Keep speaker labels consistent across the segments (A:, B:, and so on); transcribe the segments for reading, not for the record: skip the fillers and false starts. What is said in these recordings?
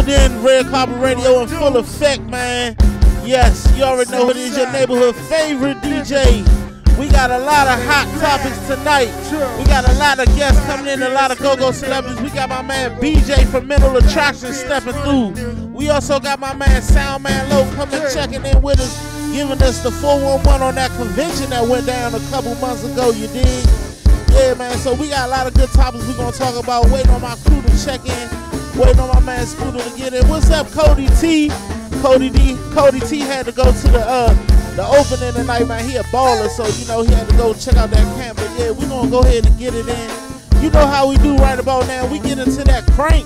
A: tuned in. Red Carpet Radio in full effect, man. Yes, you already know it is your neighborhood favorite DJ. We got a lot of hot topics tonight. We got a lot of guests coming in, a lot of go-go celebrities. We got my man BJ from Mental Attraction stepping through. We also got my man Soundman Low coming checking in with us, giving us the 411 on that convention that went down a couple months ago, you dig? Yeah, man, so we got a lot of good topics we're going to talk about. Waiting on my crew to check in. Waiting on my man Scooter to get in. What's up, Cody T? Cody T had to go to the opening tonight, man. He a baller, so, you know, he had to go check out that camp. But, yeah, we're going to go ahead and get it in. You know how we do right about now. We get into that crank.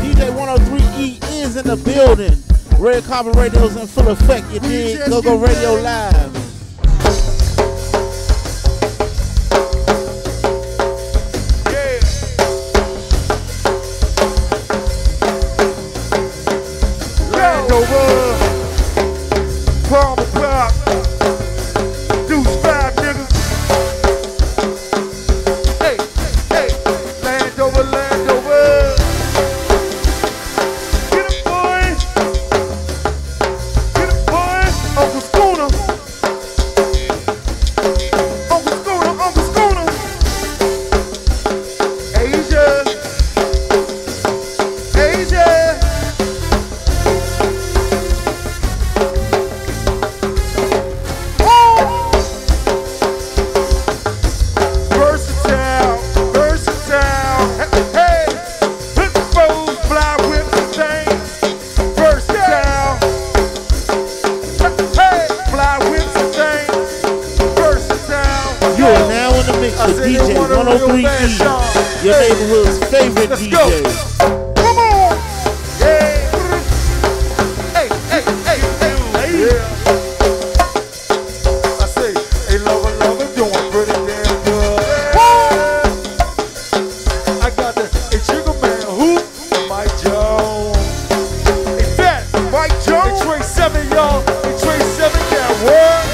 A: DJ 103E is in the building. Red Carpet Radio's in full effect, you dig? Go Radio Live. Your neighborhood's favorite DJ.
B: Come on! Yeah! Hey, hey, hey, hey, yeah! I say, hey, lover, doing pretty damn good. Yeah. I got the Sugar Man, who? Mike Jones. Hey, that, Mike Jones. Hey, Trey 7, y'all. Hey, Trey 7, that word.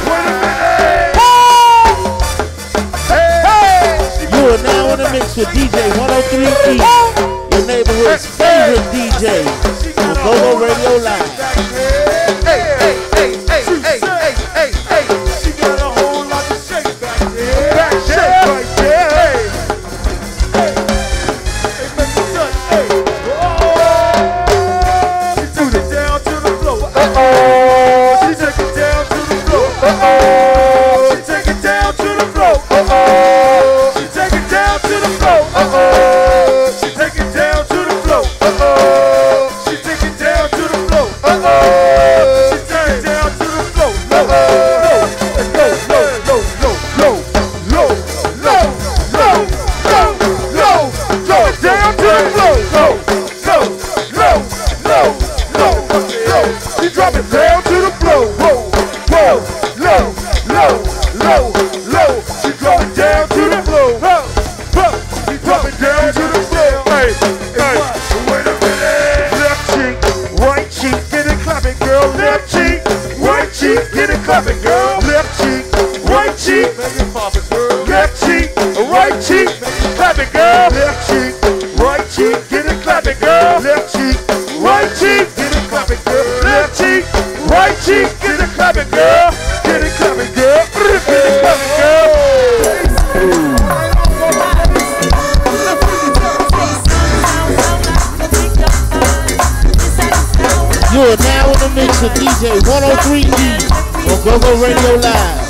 C: Wait a minute!
A: mix with DJ 103E, your neighborhood's favorite DJ on Go-Go Radio Live.
B: She got a whole lot of shake back there. Back shake right there. Hey, make me touch. Hey, she took it down to the floor. She took it down to the floor. She take it down to the floor. She take it down to the floor. She take it down to the floor. She take it down to the floor. She take it down to the floor. She drop it down to the floor. She drop it down to the floor. She drop it down to the floor. Hey, wait a minute. Left cheek, right cheek, get it clapping, girl. Left cheek, right cheek, get it clapping, girl. Left cheek, right cheek, left cheek, right cheek, clapping, girl. Left cheek, right cheek, get it clapping, girl. Left cheek, right cheek, get it clapping, girl. Left cheek, right cheek, get it clapping, girl. Get it clapping, girl. Get it clapping, girl.
A: You are now in the mix with DJ 103E on Go-Go Radio Live.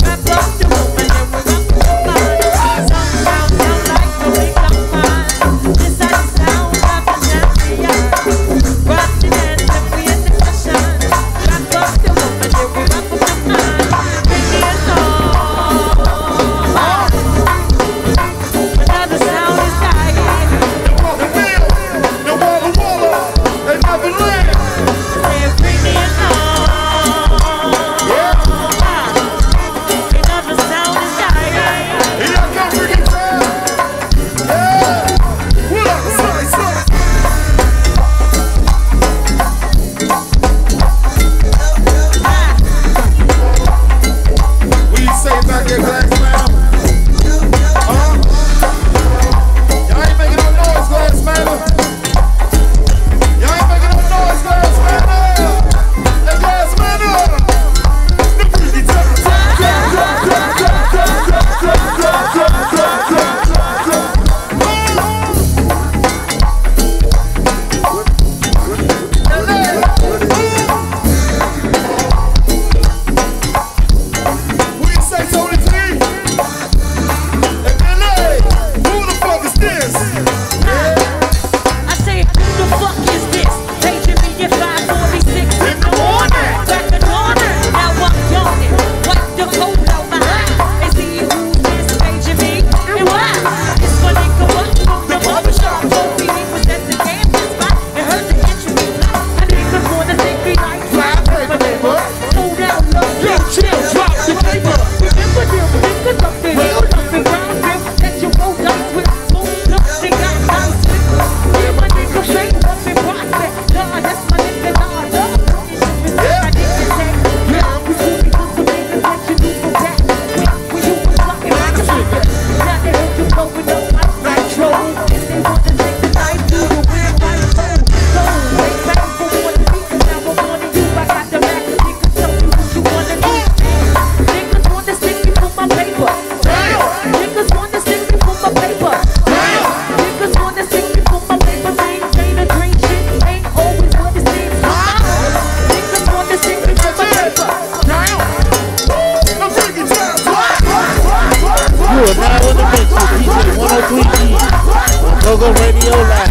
A: Go-Go Radio Live.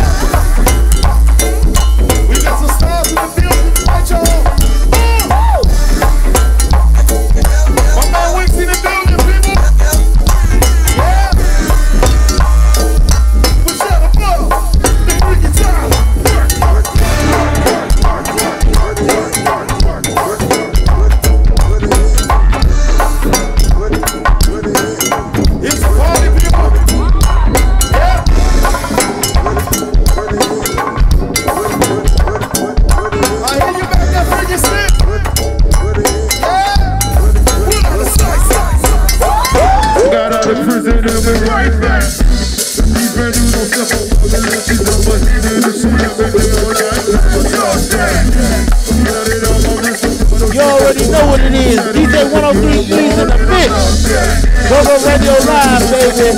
B: We got some stars in the building, right, y'all? My man Wicks in the building, people. Yeah. Push out the floor. The freaking time. It's a party, people. Yeah.
A: what it is. DJ 103 E's in the mix. Go Radio Live, baby.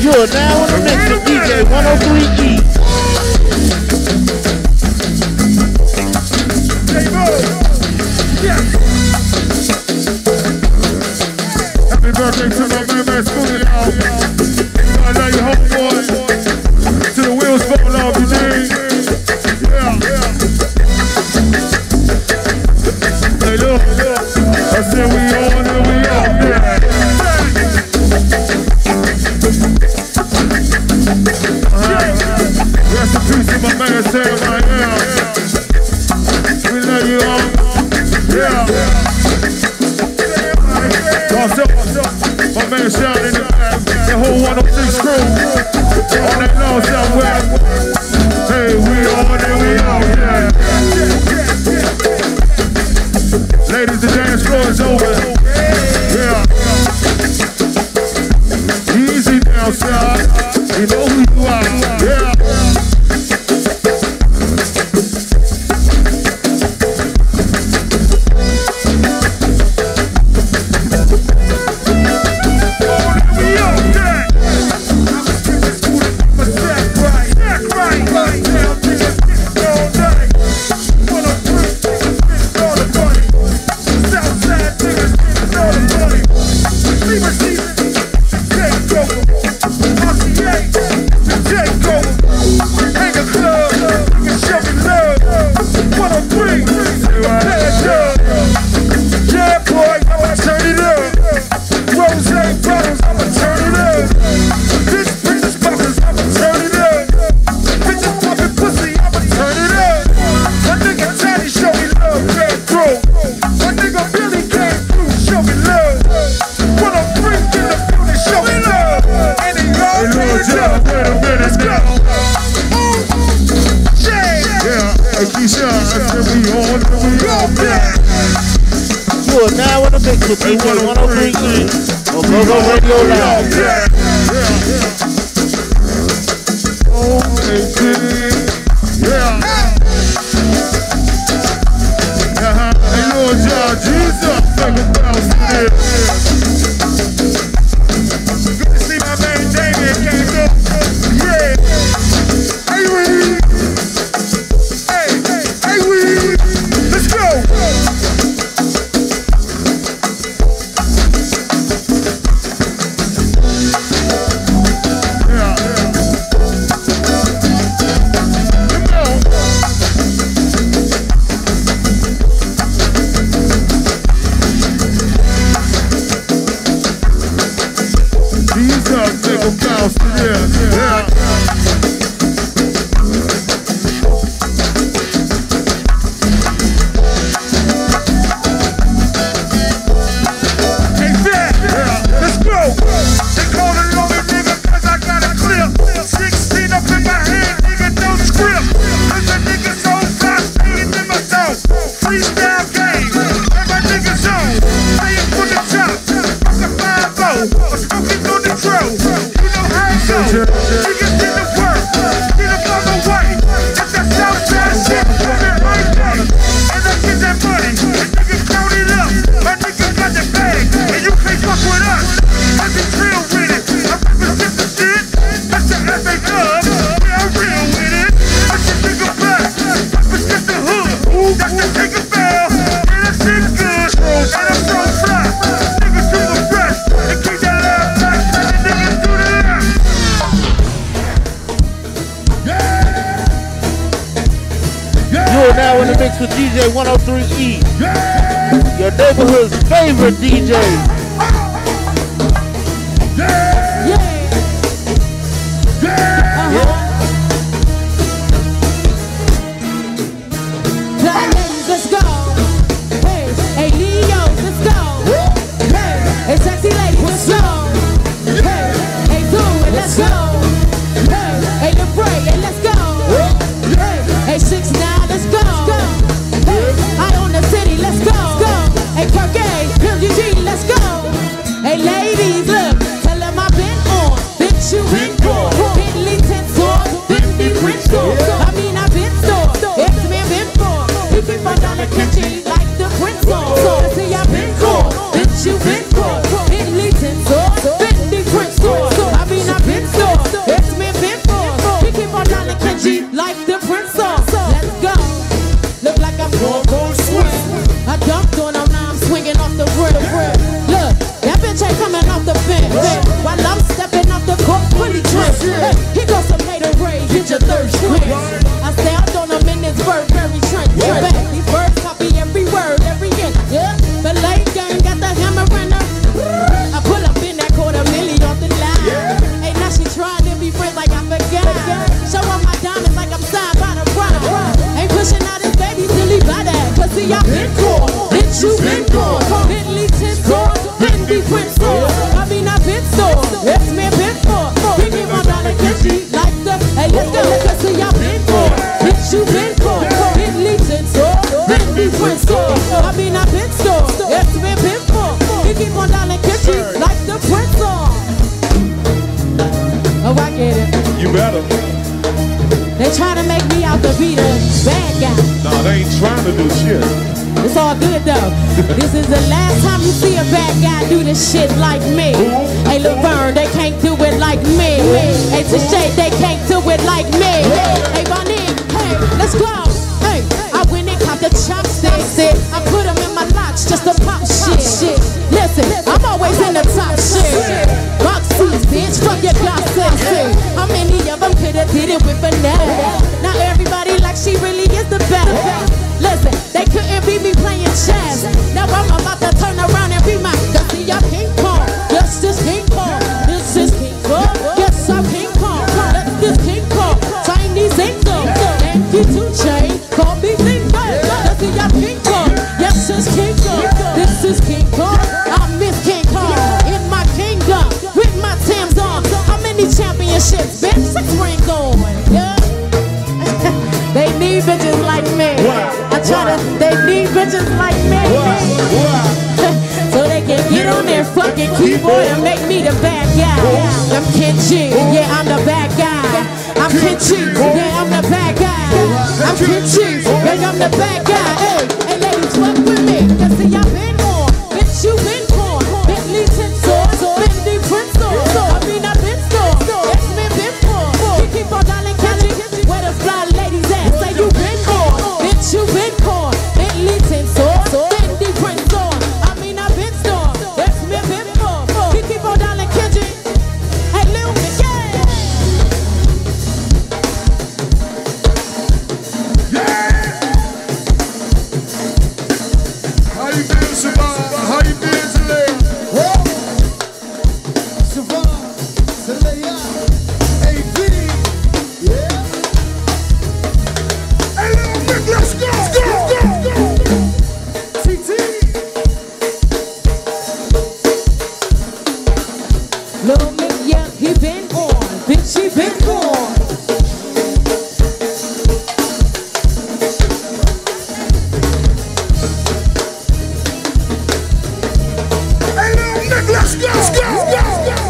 A: You're now in the mix with DJ 103 E.
B: Happy birthday to my man Spoonie, y'all. I love you, homeboy. To the wheels fall off, you dig? Hey, look. I said we on and we on, yeah. Rest in peace to my man Sam right now. We love you all. Yeah. My man Sean in the whole 106 crew. All that long somewhere. Hey, we on and we on, yeah. Ladies, the dance floor is over. Yeah. Easy now, son. You know who you are. Yeah. wait a minute now. Yeah, Keisha, I said we on back.
A: You are now in the mix with DJ 103 on Go Radio Live.
B: Yeah. Hey, Lord John, Jesus, take a bounce to this. Good to see my man Damien came up. Yeah. Hey, Weed. Hey, Weed. Let's go.
A: With DJ 103E, your neighborhood's favorite DJ.
C: Let's go. Hey, hey, Leo, let's go. Hey, hey, sexy lady, let's go. Hey, hey, dude, let's go. Hey, hey, LeBray, hey, let's go. Hey, hey, 6ix9ine, let's go. Let's go. Hey, Kirky, MGG, let's go. Hey, ladies, look, tell them I've been on. Bitch, you been on. Bentley 10 stores, Bentley print stores. I mean, I've been store. X-Men been for. You keep on down the kitchen like the print store. So, I see I've been on. Bitch, you been for. Bentley 10 stores, Bentley print stores. I mean, I've been store. X-Men been for. You keep on down the kitchen like the print store. Let's go. Look like I'm going swing. I dumped on him, now I'm swinging off the grill. Look, that bitch ain't coming off the bench. While I'm stepping off the court, fully drenched. He goes some hater raid, get your thirst quenched. I stay out on him in this Burberry trench. These birds copy every word, every inch. Yeah, the late game got the hammer in her. I pull up in that $250,000 off the line. Hey, now she trying to be friends like I forgot. Show her my diamonds like I'm signed by the bride. Ain't pushing out his baby till he buy that. Cause see, I've been cool. Bitch, you been cool. Bentley 10 stores, Bentley print stores. I mean, I've been stores. X-Men been for. We give my dollar kitchen like the. Hey, let's go. Cause see, I've been cool. Bitch, you been cool. Bentley 10 stores, Bentley print stores. I mean, I've been stores. X-Men been for. We keep on dollar kitchen like the print store. Oh, I get it.
B: You better.
C: They trying to make me out to be the bad guy.
B: Nah, they ain't trying to do shit.
C: It's all good though. This is the last time you see a bad guy do this shit like me. Hey, Laverne, they can't do it like me. Hey, Touché, they can't do it like me. Hey, Bonnie, hey, let's go. Hey, I went and caught the chopsticks. I put them in my locks just to pop shit. Listen, I'm always in the top shit. Box seats, bitch, fuck your gossip. How many of them could've did it with finesse? Now everybody like she really is the best. Listen, they couldn't beat me playing chess. Now I'm about to turn around and be my. See, I'm King Kong. Yes, this King Kong. This is King Kong. Yes, I'm King Kong. That's this King Kong. Chinese angel. Thank you to chain. Call me King Kong. See, I'm King Kong. Yes, it's King Kong. This is King Kong. I'm Miss King Kong. In my kingdom. With my Tim's on. How many championships, bitch? bitches like me. So they can get on their fucking keyboard and make me the bad guy. I'm Kenchi, yeah, I'm the bad guy. I'm Kenchi, yeah, I'm the bad guy. I'm Kenchi, yeah, I'm the bad guy. Hey, ladies, fuck with me, cause see, I've been on. Bitch, you been on. Bentley Tensor, Bentley Prince, I mean, I've been store. It's been on. You keep on dialing Kenchi, where the fly ladies at? Say you been on. Bitch, you been on. Bentley Tensor, Bentley Prince, I mean, I've been store. It's been on. You keep on dialing Kenchi. Hey, Lil Mickey.
B: How you been, Savannah? How you been today? Savannah, Celaya, AB, yeah. Hey, little Nick, let's go, TT.
C: Lil Mick, yeah, he been on. Bitch, he been on.
B: Hey, little Nick, let's go, Yeah, yeah.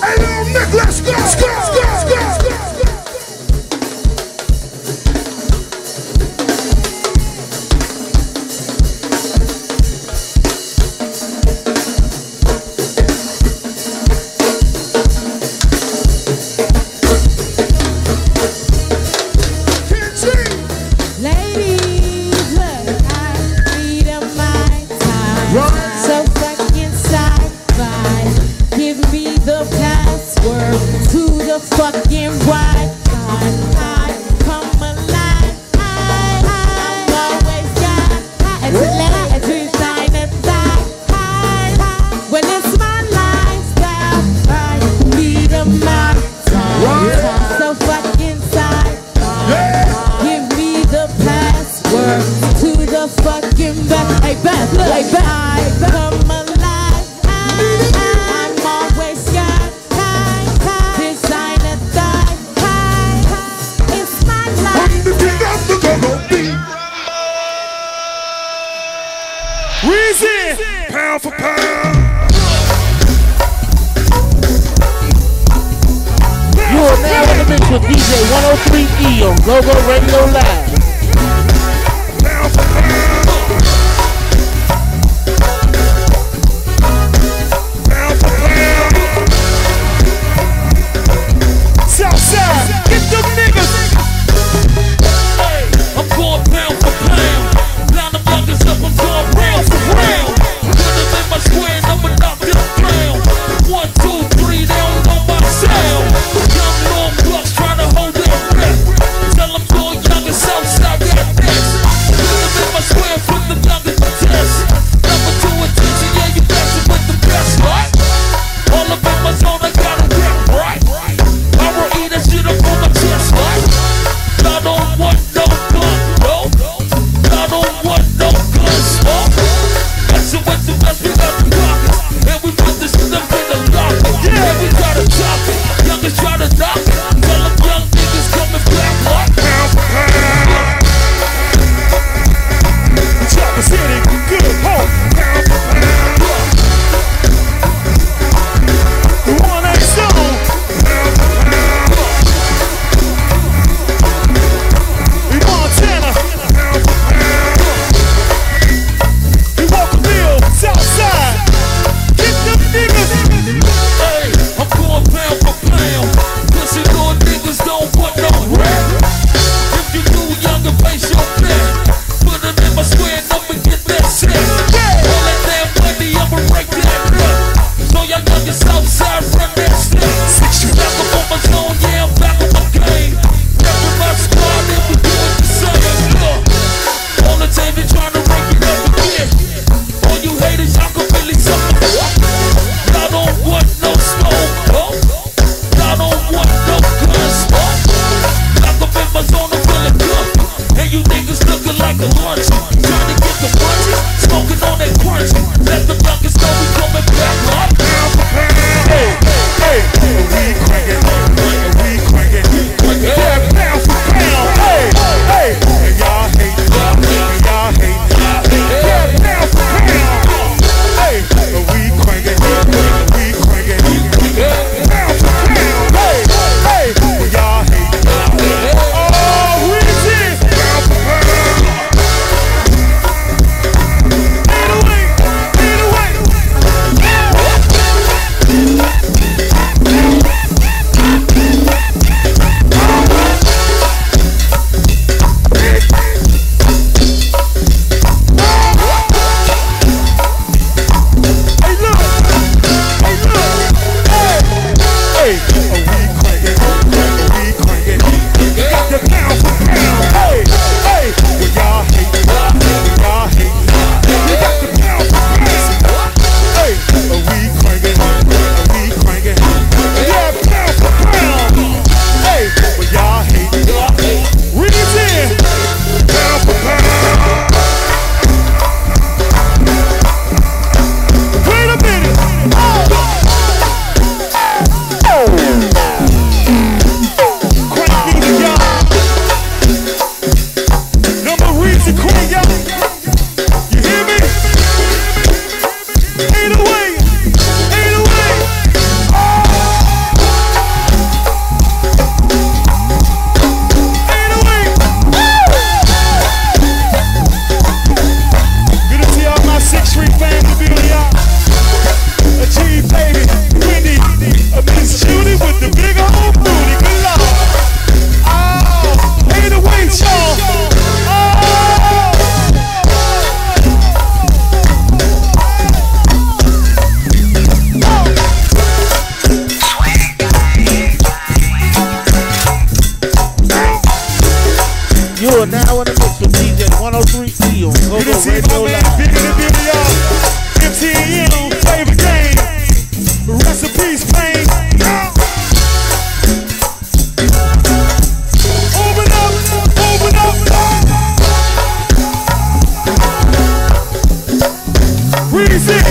B: Hey, little Nick, let's go,
C: Ladies, look, I need a my time. So fucking sci-fi. Give me the password to the fucking Wi-Fi. I come alive. I'm always got it's a design and die. When it's my lifestyle, I need a my time. So fucking sci-fi. Give me the password to the fucking back. Hey, Beth, look, hey, Beth. I come alive. I'm always got design and die. It's my life.
B: Weezy, pound for pound.
A: You are now in the mix with DJ 103E on Go-Go Radio Live.
B: Pound for pound. Pound for pound. Southside, get them niggas.
D: Hey, I'm going pound for pound. Line them youngers up, I'm going round for round. Put them in my square and I'ma knock them down. 1, 2, 3, they don't know my sound. Young long bucks trying to hold their breath. Tell them go young and Southside got next. Put them in my square, put them youngers to test. Number 2 attention, yeah, you dancing with the best, right? All up in my zone, I got a rep, right? I will eat that shit up on my chest, right? I don't want no gun, no. I don't want no gun smoke. Messing with the best, we got the rockets. And we put this stuff in the locker. Yeah, we try to top it. Youngest try to knock it. Tell them young niggas coming back like
B: Pound for pound. Chopper City, good home. Pound for pound. The one ain't sold. Pound for pound. In Montana. Pound for pound. In Walkerville, Southside. Get them niggas.
D: hey, I'm going pound for pound. Pussy little niggas don't want no rap. If you do younger, face your bet. Put them in my square and I'ma get that set. All that damn money, I'ma break that nut. So y'all youngest Southside run that step. Back up on my zone, yeah, I'm back on my game. Reppin' my squad, and we doing the same. Look, on the table trying to rank it up again. All you haters, y'all can really suck it. Y'all don't want no smoke, no. Y'all don't want no gun smoke. Back up in my zone, I'm feeling good.
B: Rest in peace, pain. Open up, open up. Freeze it.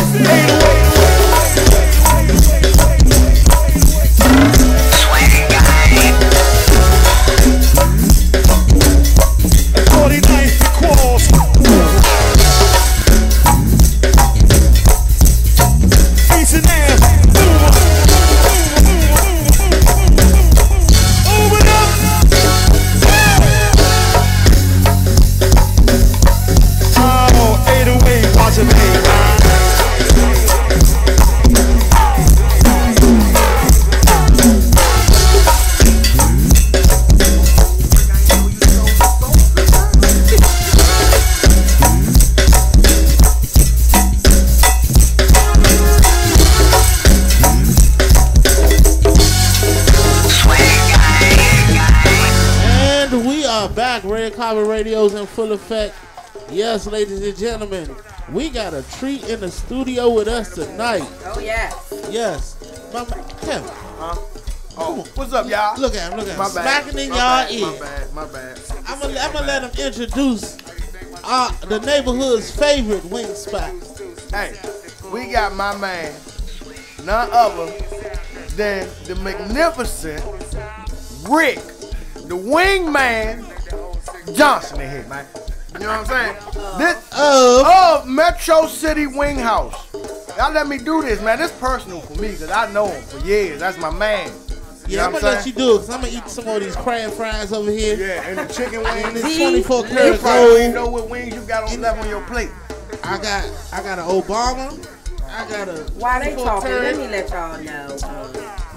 B: 808.
A: Radios in full effect. Yes, ladies and gentlemen, we got a treat in the studio with us tonight.
E: Oh yeah.
A: Yes. Kevin.
B: Oh, what's up, y'all?
A: Look at him, look at him.
B: My
A: Smacking in
B: bad,
A: y'all
B: my
A: ear.
B: My bad.
A: I'm gonna let him introduce the neighborhood's favorite wing spot.
B: Hey, we got my man, none other than the magnificent Rick, the wingman Johnson in here, man. You know what I'm saying? This of Metro City Wing House. Y'all let me do this, man. This personal for me because I know him for years. That's my man.
A: Yeah, I'm gonna let you do it because I'm gonna eat some of these crab fries over here.
B: Yeah, and the chicken wings.
A: And this 24
B: You
A: karat
B: probably ain't
A: gold.
B: know what wings you got on left on your plate.
A: I got an Obama. I got a.
E: While they
A: 24
E: talking,
A: karat,
E: let me let y'all know.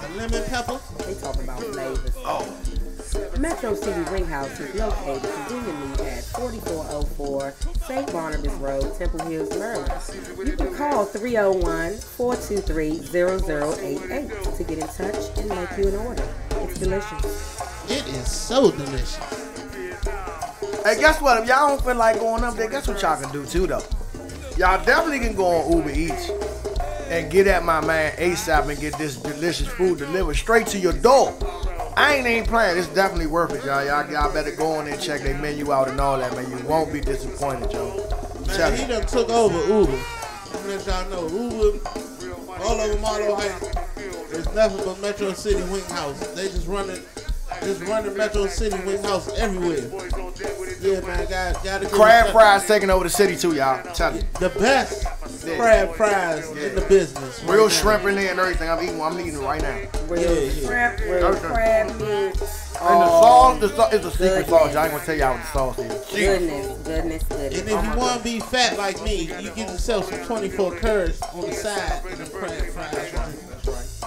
A: a lemon pepper.
E: They talking about flavors.
B: Oh.
E: Metro City Wing House is located conveniently at 4404 St. Barnabas Road, Temple Hills, Maryland. You can call 301-423-0088 to get in touch and make you an order. It's delicious.
A: It is so delicious.
B: Hey, guess what? If y'all don't feel like going up there, guess what y'all can do too, though? Y'all definitely can go on Uber Eats and get at my man ASAP and get this delicious food delivered straight to your door. I ain't even playing. It's definitely worth it, y'all. Y'all better go on there and check their menu out and all that, man. You won't be disappointed, y'all.
A: Man, he done took over Uber. I'm let y'all know, Uber, all over Marlow Heights, there's nothing but Metro City Wing House. They just running Metro City Wing House everywhere. Yeah, man, gotta get
B: Crab fries taking over the city too, y'all. Tell you.
A: the best crab fries in the business.
B: Real
A: right
B: shrimp in there and everything. I'm eating it right now.
E: Real shrimp, real crab meat.
B: And the sauce is a secret sauce. I ain't gonna tell y'all what the sauce is.
E: Goodness.
A: And if you want to be fat like me, you get yourself some 24 carats on the side of the crab fries.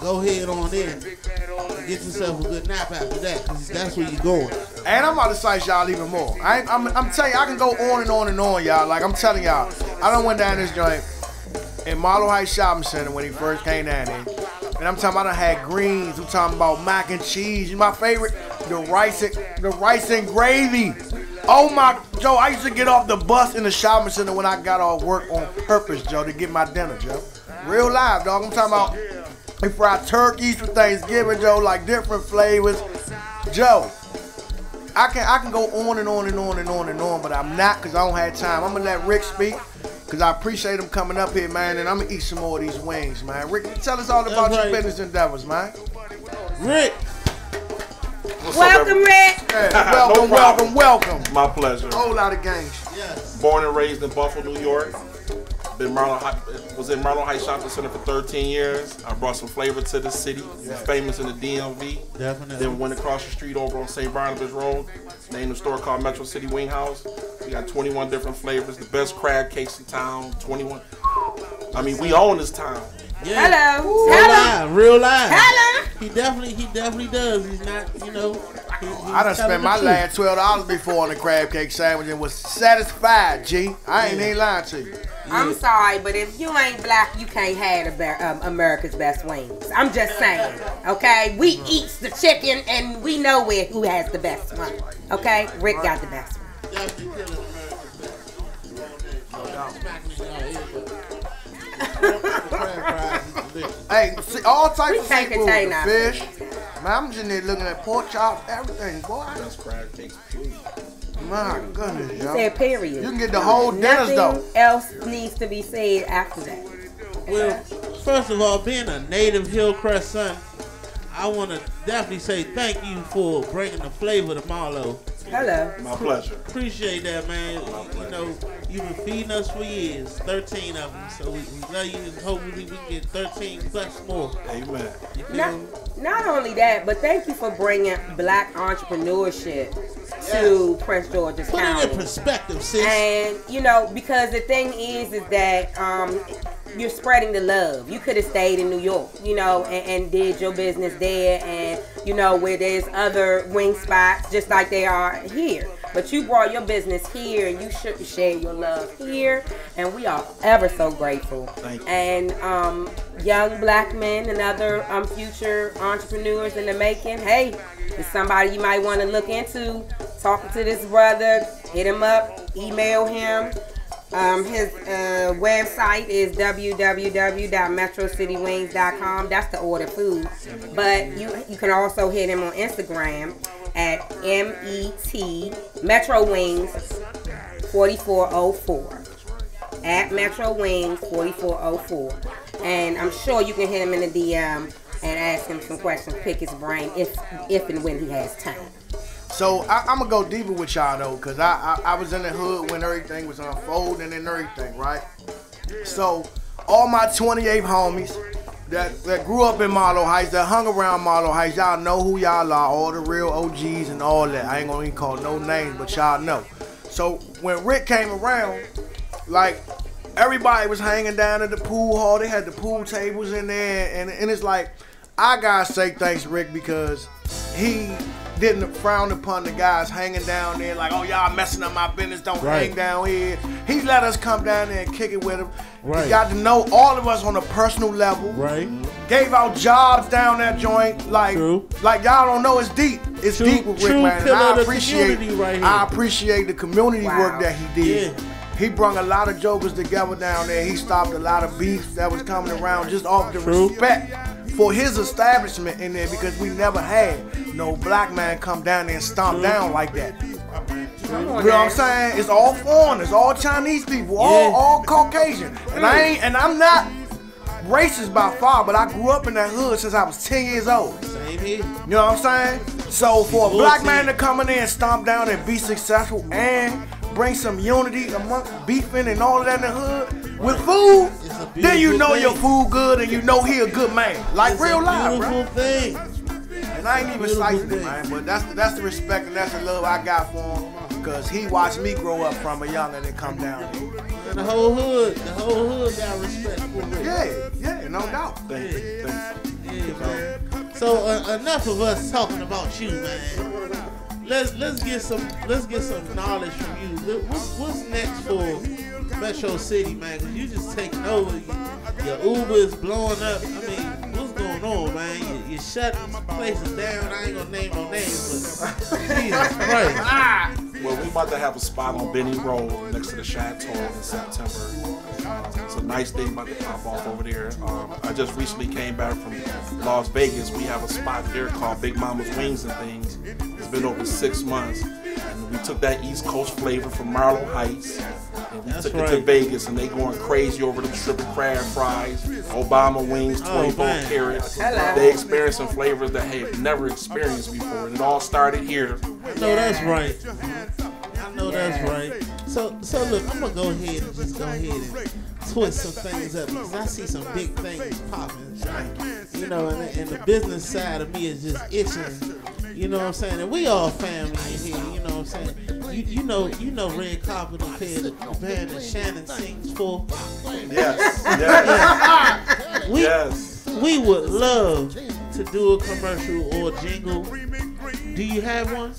A: Go ahead on in and get yourself a good nap after that, because that's where you're going.
B: And I'm about to cite y'all even more. I'm telling you, I can go on and on and on, y'all. Like I'm telling y'all, I done went down this joint in Marlow Heights Shopping Center when he first came down there. And I'm talking about I done had greens. I'm talking about mac and cheese. My favorite, the rice and gravy. Oh my, Joe, I used to get off the bus in the shopping center when I got off work on purpose, Joe, to get my dinner, Joe. Real live, dog. I'm talking about they fried turkeys for Thanksgiving, Joe, like different flavors. Joe, I can go on and on and on and on and on, but I'm not because I don't have time. I'm going to let Rick speak because I appreciate him coming up here, man, and I'm going to eat some more of these wings, man. Rick, tell us all about your business endeavors, man.
A: Rick.
E: Welcome, Rick.
B: Yeah, welcome.
F: My pleasure.
B: Whole lot of games.
A: Yes.
F: Born and raised in Buffalo, New York. Was in Marlow Heights Shopping Center for 13 years. I brought some flavor to the city. Yes. Famous in the DMV.
A: Definitely.
F: Then went across the street over on St. Barnabas Road. Named a store called Metro City Wing House. We got 21 different flavors. The best crab cakes in town. 21. I mean, we own this town.
A: Yeah.
E: Hello.
A: Real live.
E: Hello.
A: He definitely does. He's not,
B: I done spent my last $12 before on a crab cake sandwich and was satisfied, G. I ain't lying to you.
E: I'm sorry, but if you ain't black, you can't have America's Best Wings. I'm just saying, okay? We eats the chicken, and we know who has the best one, okay? Rick got the best one.
B: Hey, see, all types
E: We
B: of
E: can't
B: seafood,
E: contain
B: the
E: our
B: fish.
E: feelings.
B: Man, I'm just in there looking at pork chops, everything, boy.
F: Best crab cakes, period.
B: My goodness, yo.
E: Said period.
B: You can get the whole dinners
E: Nothing
B: though.
E: else needs to be said after that.
A: Well, first of all, being a native Hillcrest son, I want to definitely say thank you for bringing the flavor to Marlowe.
E: Hello.
F: My pleasure.
A: Appreciate that, man. You know, you've been feeding us for years, 13 of them. So we love you, and hopefully we can get 13 plus more.
F: Amen.
A: You feel
E: Not,
A: me?
E: not only that, but thank you for bringing black entrepreneurship to Prince George's
A: Put it in
E: County.
A: perspective, sis.
E: And you know, because the thing is that you're spreading the love. You could have stayed in New York, you know, and did your business there, and you know where there's other wing spots just like they are here. But you brought your business here, and you should share your love here, and we are ever so grateful.
F: Thank you.
E: And young black men and other future entrepreneurs in the making, hey, it's somebody you might want to look into. Talking to this brother, hit him up, email him. His website is www.metrocitywings.com. That's to order food. But you can also hit him on Instagram at Metro Wings 4404. At Metro Wings 4404. And I'm sure you can hit him in the DM and ask him some questions, pick his brain if and when he has time.
B: So I'm gonna go deeper with y'all though, cause I was in the hood when everything was unfolding and everything, right? So all my 28 homies that grew up in Marlow Heights, that hung around Marlow Heights, y'all know who y'all are, all the real OGs and all that. I ain't gonna even call no names, but y'all know. So when Rick came around, like everybody was hanging down at the pool hall. They had the pool tables in there, and it's like, I gotta say thanks, Rick, because he didn't frown upon the guys hanging down there like, oh, y'all messing up my business, don't hang down here. He let us come down there and kick it with him. He got to know all of us on a personal level. Gave out jobs down that joint. Like y'all don't know, it's deep. It's deep with Rick, man. And I appreciate the community work that he did. He brought a lot of jokers together down there. He stopped a lot of beef that was coming around just off the respect for his establishment in there, because we never had no black man come down there and stomp down like that. You know what I'm saying? It's all foreigners, all Chinese people, all Caucasian. And I'm not racist by far, but I grew up in that hood since I was 10 years old.
A: Same here.
B: You know what I'm saying? So for a black man to come in there and stomp down and be successful and bring some unity amongst beefing and all of that in the hood with food, then you know your food good and you know he a good man. Like real life, bro.
A: Beautiful thing.
B: And I ain't even slicing it, man. But that's the respect and that's the love I got for him, because he watched me grow up from a youngin' and come down here.
A: And the whole hood got respect for Rick.
B: Yeah, no doubt.
F: Thank you.
A: Man. So enough of us talking about you, man. Let's get some knowledge from you. What's next for Metro City, man? Cause you just taking over. Your Uber is blowing up. I mean, what's going on, man? You shutting places down. I ain't gonna name no names, but Jesus Christ.
F: Well, we about to have a spot on Benny Road next to the Chateau in September. It's a nice day about to pop off over there. I just recently came back from Las Vegas. We have a spot there called Big Mama's Wings and Things. It's been over 6 months. And we took that East Coast flavor from Marlow Heights and we took it to Vegas, and they going crazy over the triple crab fries, Obama wings, 24 carats. They experiencing flavors that they have never experienced before. And it all started here.
A: I know that's right. That's right. So look, I'm gonna go ahead and twist some things up, because I see some big things popping. You know, and the business side of me is just itching. You know what I'm saying? And we all family in here. You know what I'm saying? You know, Red Carpet prepared the band that Shannon sings for.
F: Yes.
A: We would love to do a commercial or jingle. Do you have one?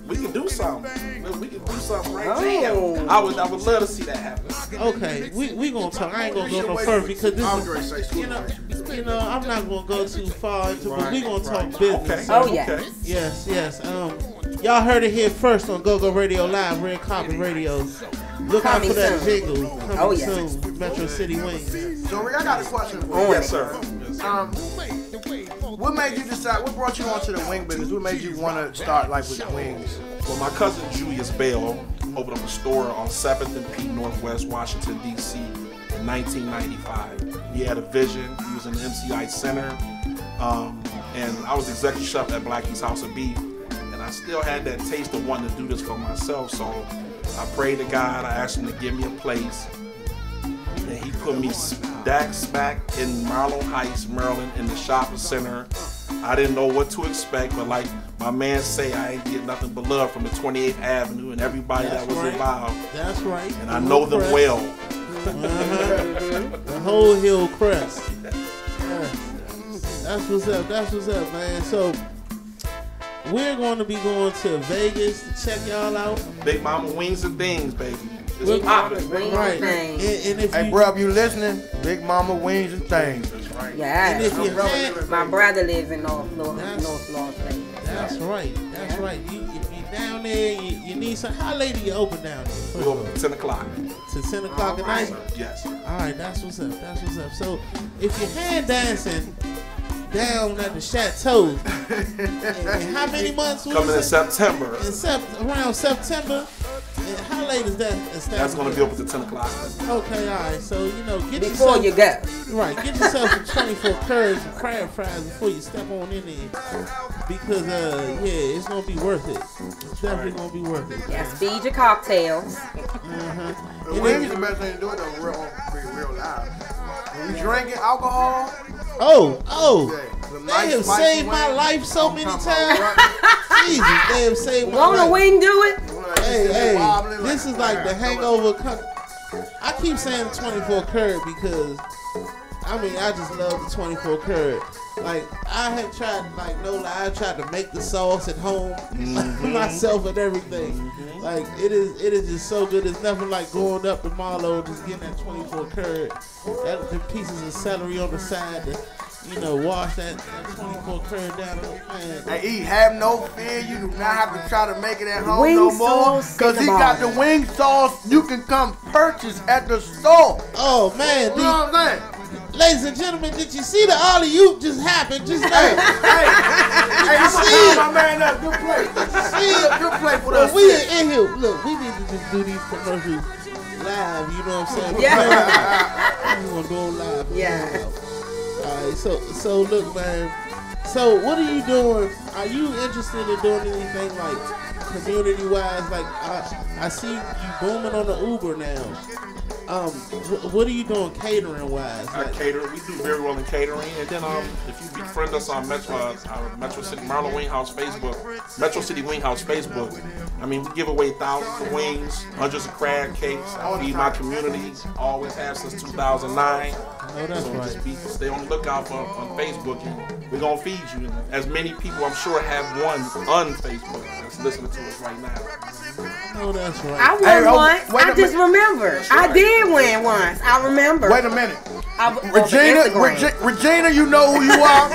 F: We can do something. We can do something right now. I would love to see that happen.
A: Okay, we gonna talk. I ain't gonna go no further because this is, you know, I'm not gonna go too far into, but we gonna talk business.
F: Okay.
A: Yes. Y'all heard it here first on Go Go Radio Live, Red Carpet Radio. Look out
E: Coming
A: for that
E: soon.
A: jingle. Coming
E: Oh, yeah.
A: soon. Metro City Wings.
B: So Rick, I got a question for you.
F: Yes, sir.
B: What made you decide? What brought you onto the wing business? What made you want to start like with wings?
F: Well, my cousin Julius Bell opened up a store on 7th and P, Northwest Washington, D.C. in 1995. He had a vision. He was in the MCI Center. And I was executive chef at Blackie's House of Beef. And I still had that taste of wanting to do this for myself. So I prayed to God. I asked him to give me a place. And he put me smack in Marlow Heights, Maryland, in the shopping center. I didn't know what to expect, but like my man say, I ain't get nothing but love from the 28th Avenue and everybody that was involved.
A: That's right.
F: And I know them well.
A: The whole Hillcrest. That's what's up. That's what's up, man. So we're going to be going to Vegas to check y'all out.
F: Big Mama Wings and Things, baby.
A: We're
F: It's popping.
A: Right. And if
B: Hey,
A: you,
B: bro, if you listening, Big Mama Wings and Things.
A: and if
E: Yeah.
A: you had,
E: My brother lives in North Las Vegas.
A: that's right. That's right. If you're down there, you need some. How late do you open down there?
F: We'll open at 10 o'clock.
A: To 10 o'clock at night.
F: Yes.
A: All right, that's what's up. That's what's up. So if you're hand dancing down at the Chateau, and how many months?
F: Coming in September.
A: Around September. And how late is that?
F: That's going to be open to 10 o'clock.
A: Okay, all right. So get
E: Before
A: yourself,
E: you go.
A: right. Get yourself some 24 curds and crab fries before you step on in there, because it's gonna be worth it. It's definitely gonna be worth it.
E: Yes, feed your cocktails.
B: The wings is the best thing to do it though, real loud. When you drinking alcohol,
A: Oh,
B: some
A: they
B: nice
A: have
B: spicy
A: saved my
B: wings.
A: life so many times. Jesus, they have saved my
E: Won't a
A: life.
E: wing do it?
A: Hey, this is like the hangover. I keep saying 24 curd because, I just love the 24 curd. Like, I had tried, I tried to make the sauce at home myself and everything. Like, it is just so good. It's nothing like going up to Marlow, just getting that 24 curd. The pieces of celery on the side to, wash that 24 curd down. Man.
B: Hey, have no fear. You do not have to try to make it at home
E: Wing
B: no more.
E: sauce
B: Because he got the wing sauce you can come purchase at the store.
A: Oh, man.
B: You know what I'm saying?
A: Ladies and gentlemen, did you see the alley-oop just happened just now?
B: Hey, I'm
A: see
B: gonna
A: it?
B: call my man up. Good play. Good play for us.
A: We in here. Look, we need to just do these commercials live. You know what I'm saying?
E: Yeah.
A: We gonna do them live.
E: Yeah.
A: All right. So look, man. So what are you doing? Are you interested in doing anything like community-wise? Like I see you booming on the Uber now. What are you doing catering-wise?
F: I cater. We do very well in catering. And then if you befriend us on Metro City Marlow Wing House Facebook, Metro City Wing House Facebook, we give away thousands of wings, hundreds of crab cakes. I feed my community. Always have since 2009.
A: Oh, that's
F: So
A: right.
F: just stay on the lookout for on Facebook, and we're gonna feed you. And as many people, I'm sure, have one on Facebook that's listening to us right now.
A: Oh, that's right.
E: I won once. I just remember. I did win once. I remember.
B: Wait a minute.
E: Regina,
B: Regina, you know who you are.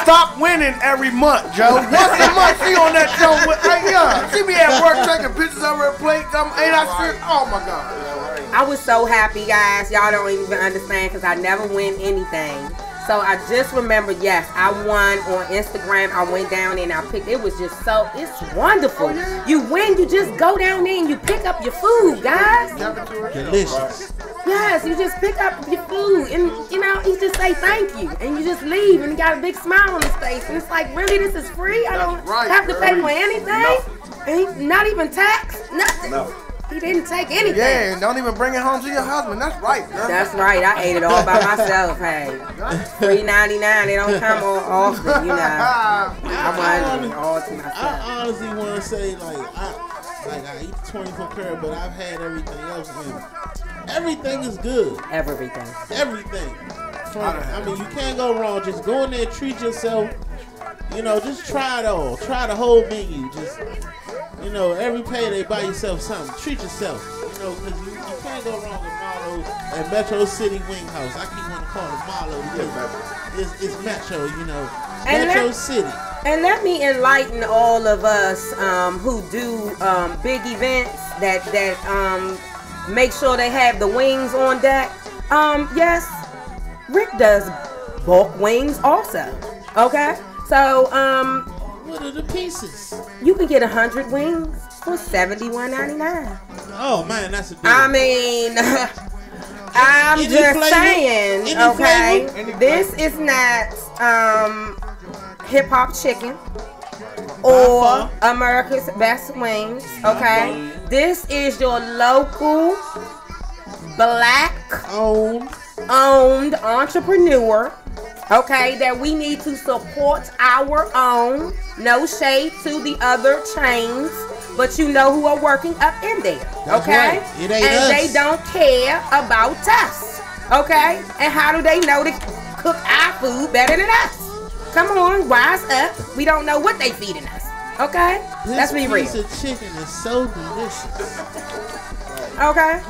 B: Stop winning every month, Joe. Once a month, she on that show with, she be at work taking pictures of her plate. Ain't I serious? Oh my God.
E: I was so happy, guys. Y'all don't even understand because I never win anything. So I just remember, yes, I won on Instagram. I went down there and I picked. It was just it's wonderful. You win, you just go down there and you pick up your food, guys.
A: Delicious.
E: Yes, you just pick up your food and, you just say thank you. And you just leave and you got a big smile on his face. And it's like, really, this is free? I don't have to pay for anything? And not even tax? Nothing.
F: No.
E: He didn't take anything.
B: Yeah, and don't even bring it home to your husband. That's right, girl.
E: That's right. I ate it all by myself. Hey, $3.99. They don't come often, I wanted it all to myself.
A: I honestly want to say, I eat 24 curd, but I've had everything else. Everything is good.
E: Everything.
A: Everything. You can't go wrong. Just go in there, treat yourself. Just try it all. Try the whole menu. Just, every payday, buy yourself something. Treat yourself. Because you can't go wrong with Marlow and Metro City Wing House. I keep wanting to call it Marlow because it's Metro, Metro City.
E: And let me enlighten all of us who do big events that make sure they have the wings on deck. Yes, Rick does bulk wings also. Okay, so
A: what are the pieces?
E: you can get 100 wings for $71.99.
A: Oh man, that's a deal.
E: I mean, I'm
A: Any
E: just
A: flavor?
E: saying,
A: Any
E: okay,
A: flavor?
E: this is not hip hop chicken or America's Best Wings, okay? This is your local black owned entrepreneur, okay, that we need to support our own. No shade to the other chains, but you know who are working up in there,
A: That's
E: okay?
A: right. It ain't
E: and
A: us.
E: they don't care about us, okay? And how do they know to cook our food better than us? Come on, wise up. We don't know what they feeding us, okay? Let's be real.
A: This piece of chicken is so delicious.
E: Okay?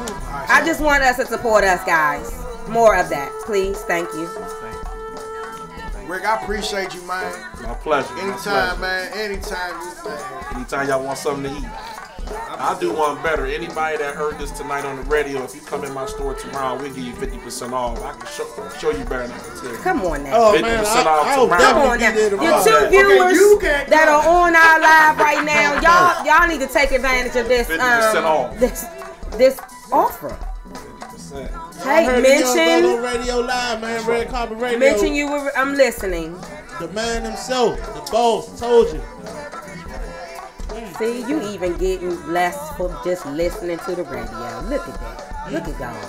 E: I just want us to support us, guys. More of that, please. Thank you.
B: Rick, I appreciate you, man.
F: My pleasure.
B: Anytime, man. Anytime you, man.
F: Anytime y'all want something to eat. I'll do one better. Anybody that heard this tonight on the radio, if you come in my store tomorrow, we'll give you 50% off. I can show you better than I can tell you.
E: Come on now.
A: Oh
F: 50%
A: man,
F: off
A: I'll
F: tomorrow.
E: Come on
A: definitely
E: now.
A: be there
E: Your
A: tomorrow.
E: two viewers
B: you can't
E: that
B: go.
E: are on our live right now, y'all need to take advantage of this
F: 50% off.
E: this offer.
F: 50%.
E: Hey,
A: I heard
E: mention
A: it on Radio Live, man. Red Carpet Radio.
E: mention you were I'm listening.
A: The man himself, the boss, told you.
E: See, you even getting less for just listening to the radio. Look at that. Look at God.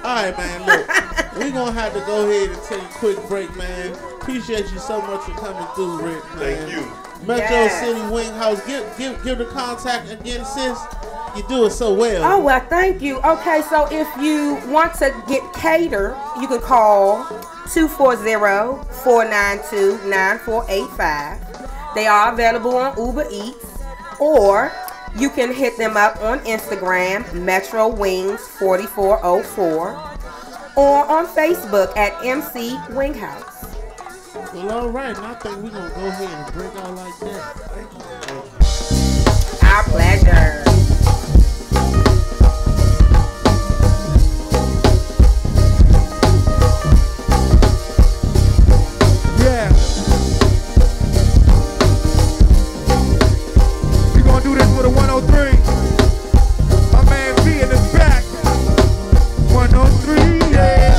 A: All right, man. Look, we're gonna have to go ahead and take a quick break, man. Appreciate you so much for coming through, Rick. Man.
F: Thank you.
A: Metro
E: Yes.
A: City Wing House. Give the contact again, sis. You do it so well.
E: Oh, well, thank you. Okay, so if you want to get catered, you can call 240-492-9485. They are available on Uber Eats, or you can hit them up on Instagram, Metro Wings 4404, or on Facebook at MC Wing House.
A: Well, all right. And I think we're gonna go ahead and break out like that.
E: Our pleasure.
B: Yeah. We gonna do this with a 103. My man B in the back. 103, yeah.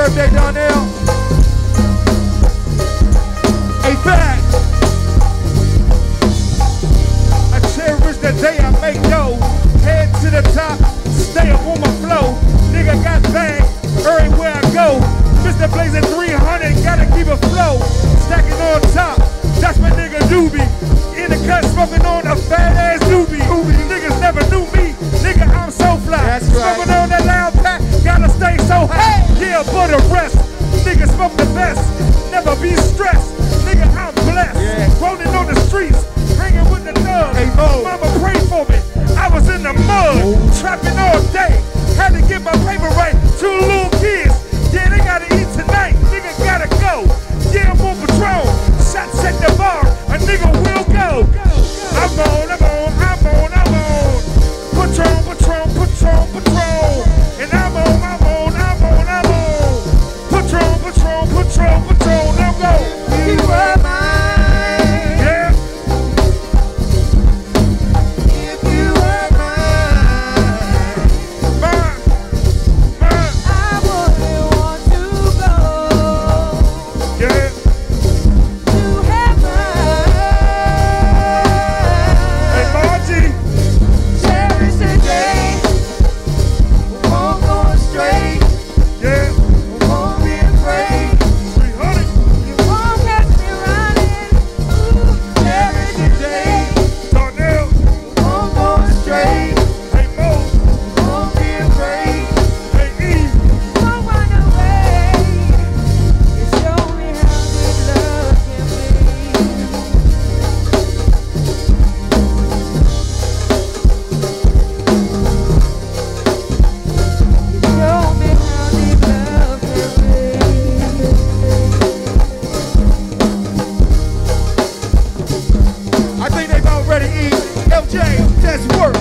B: birthday, Donnell. Hey, back. I cherish the day I make dough. Head to the top, stay up on my flow. Nigga got bang everywhere I go. Mr. Blazing 300, gotta keep a flow. Stacking on top, that's my nigga Doobie. In the cut, smoking on a fat ass doobie. Niggas never knew me, nigga, I'm so fly.
G: That's right.
B: Smoking on that loud pack, gotta stay so high. Yeah, for the rest, nigga smoke the best. Never be stressed, nigga, I'm blessed.
G: Yeah.
B: Rolling on the streets, hanging with the thugs.
G: Hey, Mo.
B: Mama prayed for me, I was in the mud, trapping all day. Had to get my paper right, 2 little kids. Yeah, they gotta eat tonight, nigga gotta go. Yeah, I'm on patrol, shots at the bar, a nigga will go. I'm on. Patrol. And I'm on. Patrol, now go.
G: You were mine.
B: Yeah.
G: If you were mine,
B: Mine.
G: I wouldn't want to go
B: Yeah.
G: to heaven.
B: Hey, Margie.
G: Cherish the day. Won't go astray.
B: Yeah.
G: Won't be afraid.
B: 300.
G: You won't catch me running. Ooh, cherish the day.
B: Darnell.
G: Won't go astray.
B: Hey, Mo.
G: Won't be afraid.
B: Hey, E.
G: Won't run away. You show me how good love can be. You show me how deep love can be.
B: I think they about ready to eat. LJ, that's work.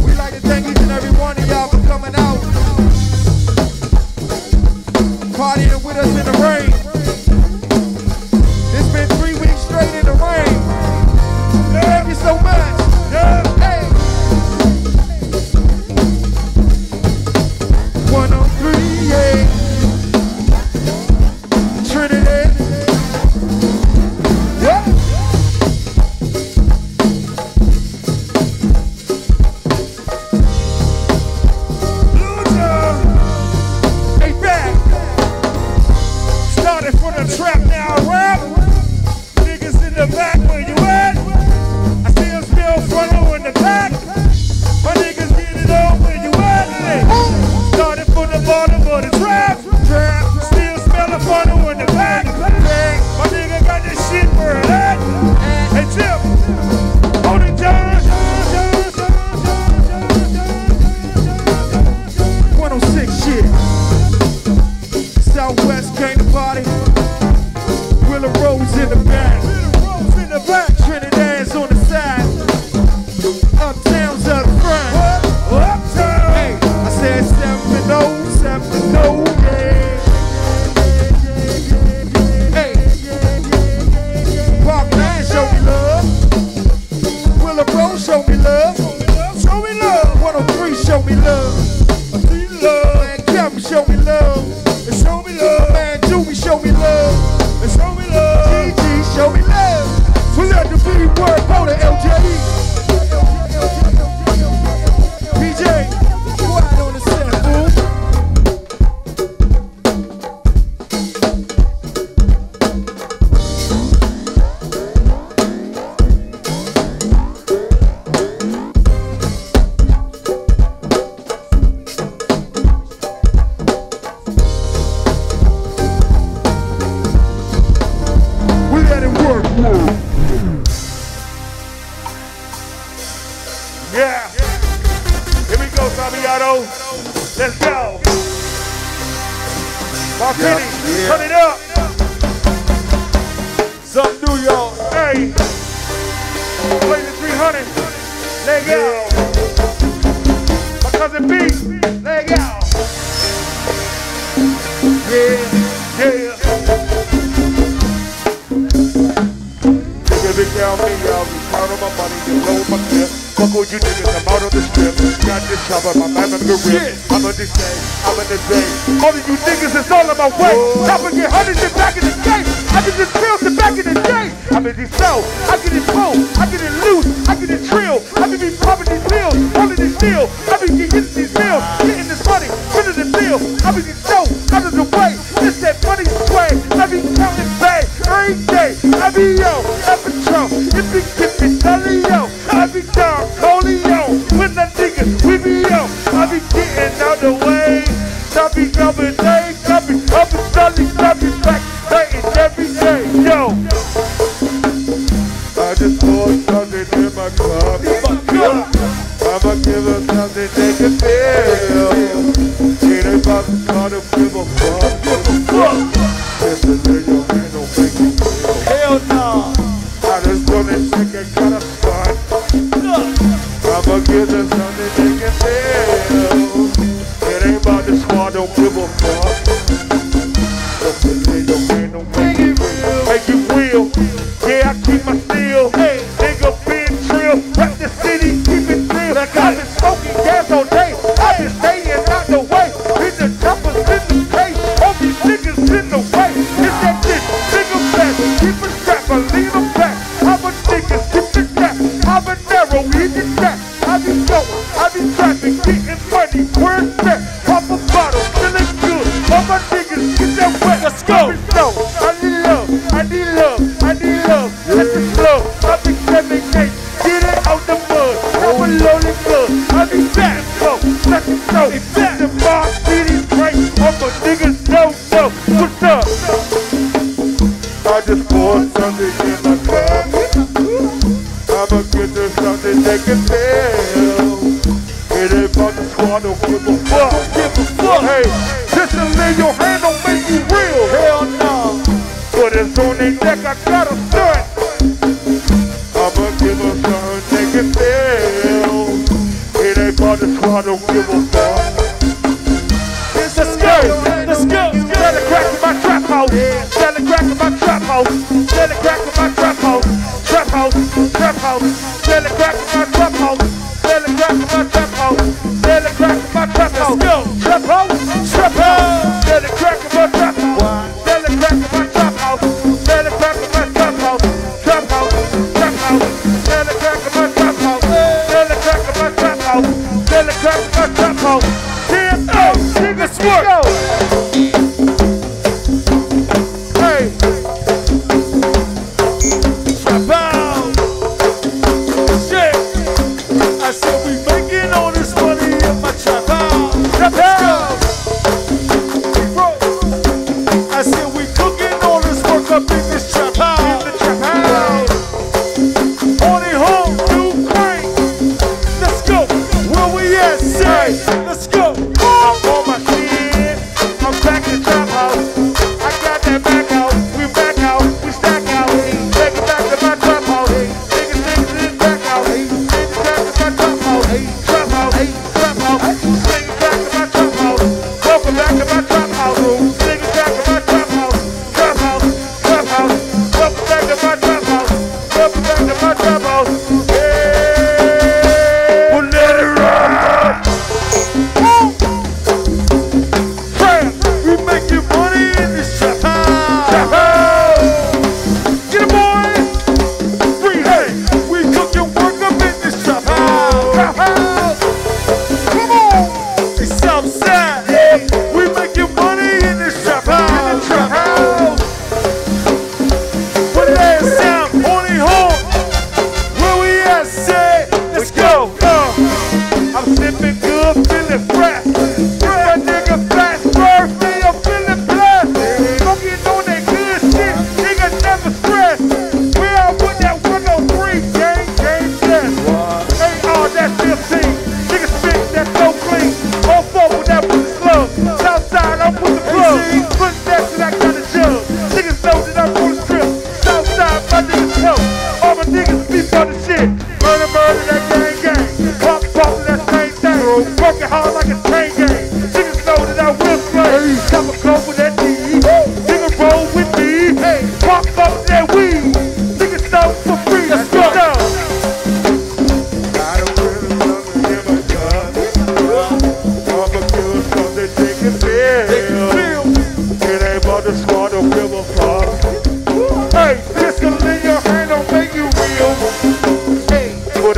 G: We'd like to thank each and every one of y'all for coming out, partying with us in the rain. It's been 3 weeks straight in the rain. Thank you so much. Hey. 103, yeah. Trinidad. Yeah.
B: Hey, back. Started from the trap, now I rap. Niggas in the back, where you at? I still smell frontal in the back. My niggas get it on, where you at? Hey. Started from the bottom of the trap. Still smell the funnel in the back. My nigga got this shit where it at. Hey, Jim. Hold it, John.
G: 106 shit. Southwest came to party. Willow Rose in the back. Trinidad's on the side. Uptown's up front.
B: Uptown.
G: Hey, I said 7-0, yeah. Hey, Parkland show me love. Willow Rose show me love.
B: Show me love.
G: 103 show me love.
B: See love.
G: Man, Kevin show me love.
B: And show me love.
G: Man, Dewey show me love.
B: And show me love.
G: GG show me love.
B: So let the big word
G: Hold it, LJ. PJ, go out on the set, fool.
B: We let it work. Yeah. Here we go, Fabiano. Let's go. Martini,
G: Yeah.
B: turn it up.
G: Something new, y'all.
B: Hey. Play the 300. Leg out. My cousin B. Leg out.
G: Yeah.
B: Yeah. Big tell me I'll be proud of my money, you blow my clip. Fuck all you niggas, I'm out on the strip. Got this cover, my man on the grip. I'm in the day, I'm in the day. All of you niggas is all in my way. Stop and get hundreds and back in the game. I can just feel the back in the day. I'm in these flow, I get it flow, I get it loose, I get it trill. I can be popping these pills, holding these steel. I be getting these bills, getting this money, spinning the deal. I be getting so out of the way. This that money sway. I be counting pay every day. I be yo, I patrol. If we get me telling yo, I be down, Colio. When the niggas, we be yo. I be getting out the way. I be coming day, I be up and studying, I be back, fighting every day, yo. I just poured something in my cup. I'ma give her something they can feel. Ain't about to call them, give a fuck. Just a little man don't make me feel. Hell no. I just wanna take it kinda fun. I'ma give them something they can feel. It ain't about the squad, don't give a fuck. Just a little man don't make it real. Make it real. Yeah, I keep my steel. Hey, nigga been trill. Rap the city, keep it real. I've been smoking gas all day. I've been staying out the way. In the choppers, in the case. All these niggas in the way. It's that bitch, nigga fast. Keep a strap, I lean them back. I'm a nigga, keep the gap. I'm a narrow, hit the trap. I be going, I be trapping, getting money. Where's that? Pop a bottle, feeling good. All my niggas get that wet. Let's go. I need love, I need love, I need love. Let the flow, I be 7-8. Get it out the mud. I'm a loaded blood. I be fast, so let it go. It's the bar, city's great. All my niggas don't know what's up. I just poured something in my cup. I'ma get them something they can feel. It ain't about the squad, don't give a fuck. Hey, just to lay your hand don't make you real. Hell no. But it's on their neck, I gotta start. I'ma give them something they can feel. It ain't about the squad, don't give a fuck. Let's go, let's go. Let it crack in my trap house. Let it crack in my trap house. Let it crack in my trap house. Trap house, trap house. Let it crack in my trap house. Let it crack in my trap house. Let it crack in my trap house. Let's go. Trap house, trap house. Let it crack in my trap house. Let it crack in my trap house. Let it crack in my trap house. Trap house, trap house. Let it crack in my trap house. Let it crack in my trap house. Let it crack in my trap house. Let's work. Hey. Trap out. Shit. I said we making all this money in my trap house. Trap out. I said we cooking all this work up in this trap house. In the trap house. Only home, new crane. Let's go. Where we at? Say. Let's go. I'm on my shit. I'm back in the trap house. I got that back out. We back out. We stack out. Take it back to my trap house. Niggas is back out. Take it back to my trap house. Trap house. Trap house. Take it back to my trap house. Welcome back to my trap house. Take it back to my trap house. Trap house. Trap house. Welcome back to my trap house. Welcome back to my trap house. Yeah. We'll let it ride. We making money in this trap house. Trap house. Get it, boy. Free, hey. We cooking work up in this trap house. Trap house. Come on. It's Southside. Yeah. We making money in this trap house. In the trap house. What that sound? Only home. Where we at? Say, let's go. I'm sipping good, feeling fresh. That nigga fast birthday, I'm feeling blessed. Smoking on that good shit, nigga never stress. We out with that 103 gang, test. Hey, that's 15. Nigga spit that so clean. All four with that with the slug. Southside, I'm with the plug. Put that shit, I got a jug. Niggas know that I'm on the strip. Southside, my niggas know. All my niggas be on the shit. Murder, that gang. Pop, that same thing. Working hard like a train game. Niggas know that I will slay. Chop a clove with that D. Nigga roll with me. Hey, pop up that weed. Niggas know for free.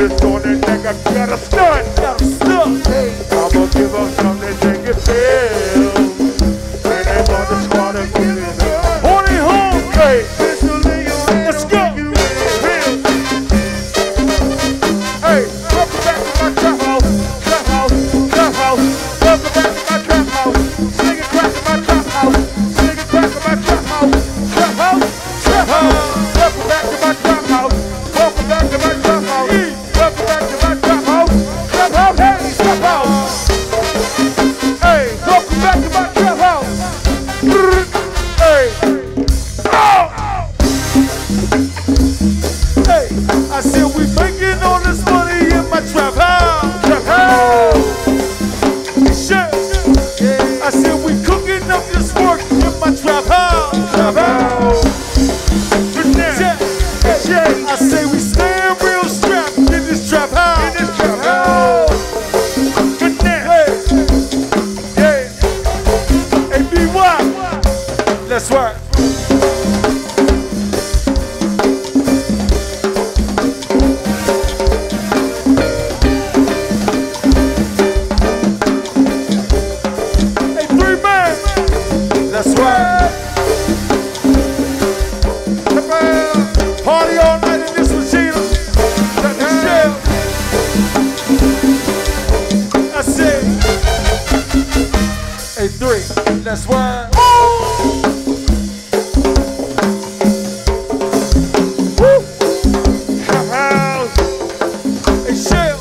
B: just on that neck, I gotta stunt. Hey, I'ma give up something they can feel. And they want the squad to get it up. On it home, hey, let's go. Hey, welcome back to my trap house. Trap house, trap house. Welcome back to my trap house. Sing it crack in my trap house. Sing it crack in my trap house. Trap house, trap house. Welcome back to my trap house. Welcome back to my trap house. Welcome back to my trap house. Trap house, hey, trap house. Hey, welcome back to my trap house. Hey, oh! Hey, I said we making all this money in my trap house. Trap house. Shit. I said we cooking up this work in my trap house. Trap house. I say we stand real strapped in this trap house. In this trap house. Hey, hey, BY. That's right. Hey, 3 man. That's right. Party all night in this machine. Let me share. I said, hey, 3. That's right. Woo! Trap house. Hey, Shell.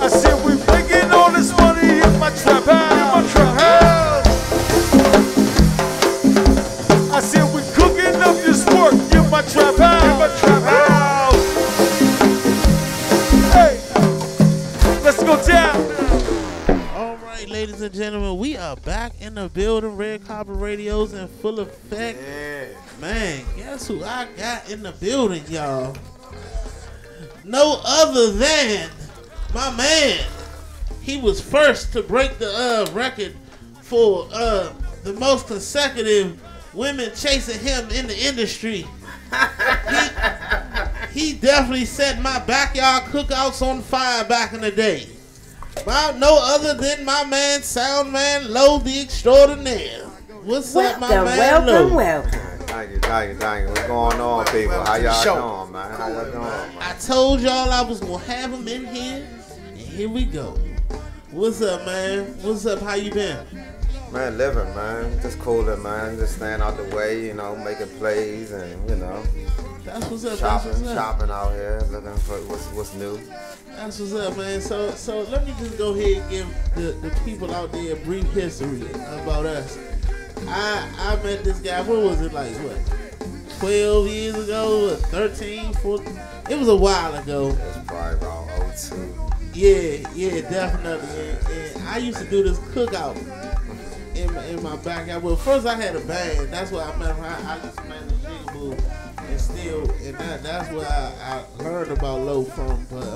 B: I said we making all this money in my trap house. In my trap house. I said we cooking up this work in my trap house. In my trap house. Hey, let's go down.
A: All right, ladies and gentlemen, we are back in the building. Red Carpet Radio's in full effect.
B: Yeah.
A: Man, guess who I got in the building, y'all? No other than my man. He was first to break the record for the most consecutive women chasing him in the industry. He definitely set my backyard cookouts on fire back in the day. No other than my man, Soundman Low the Extraordinaire. What's up, my man, Low?
E: Welcome.
H: Thank you. What's going on, people? How y'all doing, man? How y'all doing, man?
A: I told y'all I was gonna have him in here, and here we go. What's up, man? What's up? How you been?
H: Man, living, man. Just cooling, man. Just staying out the way, you know, making plays and, you know,
A: That's what's up.
H: shopping,
A: That's what's up.
H: shopping out here, looking for what's new.
A: That's what's up, man. So let me just go ahead and give the people out there a brief history about us. I met this guy, what was it, like, 12 years ago, 13, 14? It was a while ago.
H: It's probably around 02.
A: Yeah, definitely. And I used to do this cookout in my backyard. Well, first I had a band. That's where I met her. I used to manage Jigaboo and that's where I learned about Low from. But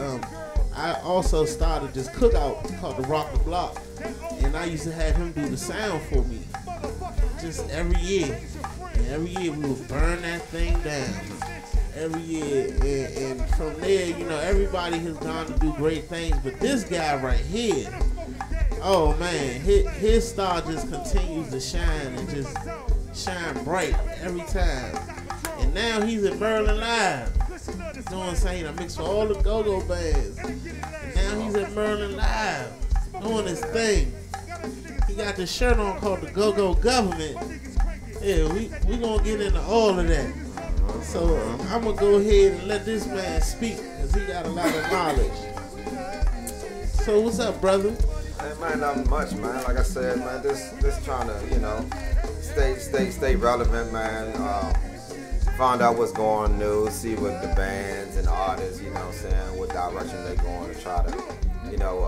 A: I also started this cookout called the Rock the Block, and I used to have him do the sound for me just every year. And every year we would burn that thing down. Every year, and from there, you know, everybody has gone to do great things, but this guy right here, oh man, his star just continues to shine and just shine bright every time. And now he's at Merlin Live, doing saying I mix for all the go-go bands. And now he's at Merlin Live, doing his thing. He got this shirt on called the Go-Go Government. Yeah, we gonna get into all of that. So I'm gonna go ahead and let this man speak, cause he got a lot of knowledge. So what's up, brother?
H: Hey, man, not much, man. Like I said, man, just trying to, you know, stay relevant, man. Find out what's going new, see what the bands and artists, you know what I'm saying, what direction they going to try to, you know,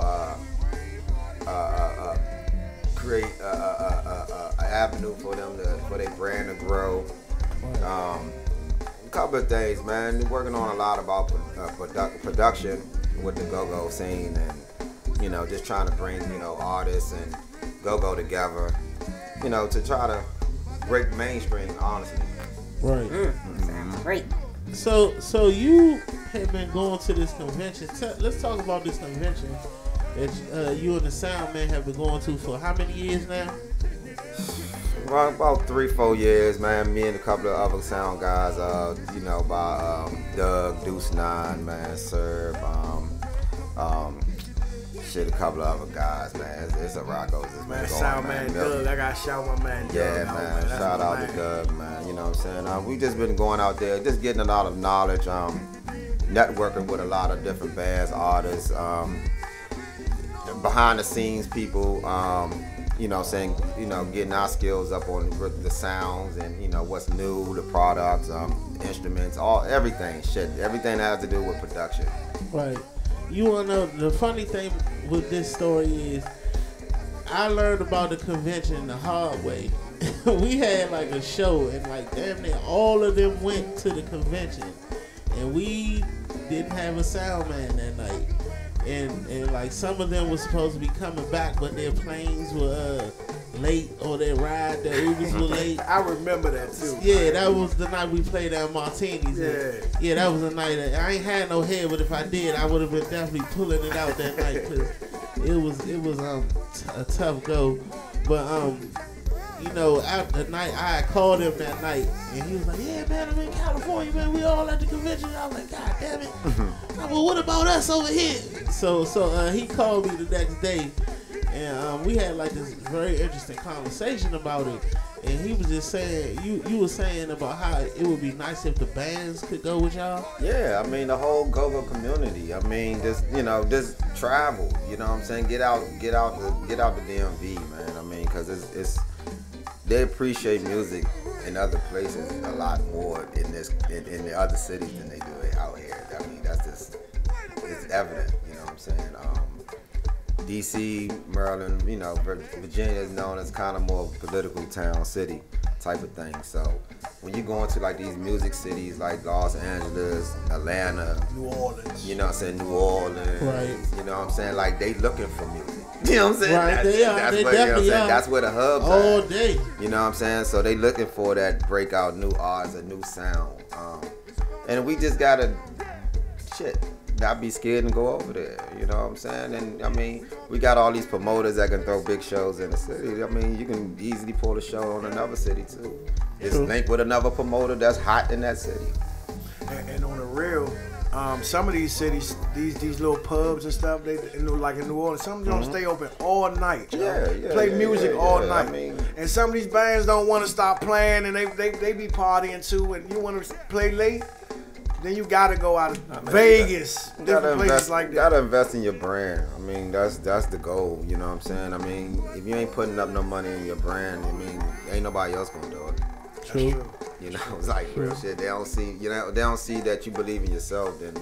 H: create an avenue for them for their brand to grow. A couple of things, man. We're working on a lot about production with the go-go scene, and you know, just trying to bring, you know, artists and go-go together, you know, to try to break mainstream, honestly.
A: Right.
E: Sounds great.
A: So you have been going to this convention. Let's talk about this convention that you and the Soundman have been going to for how many years now?
H: Well, about 3-4 years, man. Me and a couple of other sound guys, you know, by Doug, Deuce 9, man, Serb, shit, a couple of other guys, man. It's a Rocco's.
B: Man, Soundman, Doug, I gotta shout my man Doug.
H: Yeah, man. Shout out to Doug, man. You know what I'm saying? We just been going out there, just getting a lot of knowledge, networking with a lot of different bands, artists, behind the scenes people, you know, saying, you know, getting our skills up on the sounds and, you know, what's new, the products, instruments, everything that has to do with production.
A: Right. You wanna know the funny thing with this story is I learned about the convention the hard way. We had like a show and like damn near all of them went to the convention and we didn't have a Soundman that night. And like some of them were supposed to be coming back, but their planes were late or their ride, their Ubers were late.
B: I remember that too.
A: Yeah, that was the night we played at Martini's. Yeah, that was the night that I ain't had no hair, but if I did, I would have been definitely pulling it out that night because it was a tough go. But you know, after the night, I called him that night, and he was like, yeah, man, I'm in California, man. We all at the convention. I was like, God damn it. Well, what about us over here? So he called me the next day, and we had like this very interesting conversation about it. And he was just saying, you were saying about how it would be nice if the bands could go with y'all.
H: Yeah, I mean the whole go-go community. I mean, just just travel. You know what I'm saying? Get out the DMV, man. I mean, because it's they appreciate music in other places a lot more in the other cities than they do it out here. I mean, that's just, it's evident, you know what I'm saying? DC, Maryland, you know, Virginia is known as kind of more political town, city type of thing. So when you go into like these music cities like Los Angeles, Atlanta,
B: New Orleans,
H: you know what I'm saying, New Orleans,
A: right? You
H: know what I'm saying, like they looking for music. You know what I'm saying?
A: Right, they are.
H: That's
A: They
H: what, you know what I'm
A: definitely
H: saying?
A: are.
H: That's where the hub's
A: All
H: at.
A: day.
H: You know what I'm saying? So they looking for that breakout new artists, a new sound. And we just gotta not be scared and go over there. You know what I'm saying? And I mean, we got all these promoters that can throw big shows in the city. I mean, you can easily pull a show on another city too. Just link with another promoter that's hot in that city.
B: And on the real, some of these cities, these little pubs and stuff, like in New Orleans, some of them don't stay open all night. Play music all night. I mean, and some of these bands don't want to stop playing, and they be partying too. And you want to play late, then you got to go out of Vegas, different places like that.
H: You gotta invest in your brand. I mean, that's the goal. You know what I'm saying? I mean, if you ain't putting up no money in your brand, I mean, ain't nobody else gonna do it.
A: True.
H: You know, it's like real shit. They don't see, they don't see that you believe in yourself. Then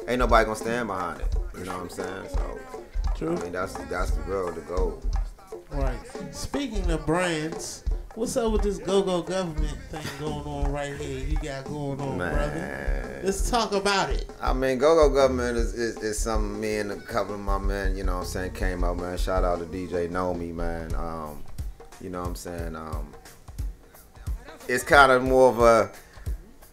H: ain't nobody gonna stand behind it. You know what I'm saying? So,
A: True.
H: I mean, that's the goal.
A: Right. Speaking of brands, what's up with this go-go government thing going on right here? You got going on, brother. Let's talk about it.
H: I mean, go-go government is something me and a couple of my men, you know what I'm saying, came up, man. Shout out to DJ Nomi, man. You know what I'm saying? It's kind of more of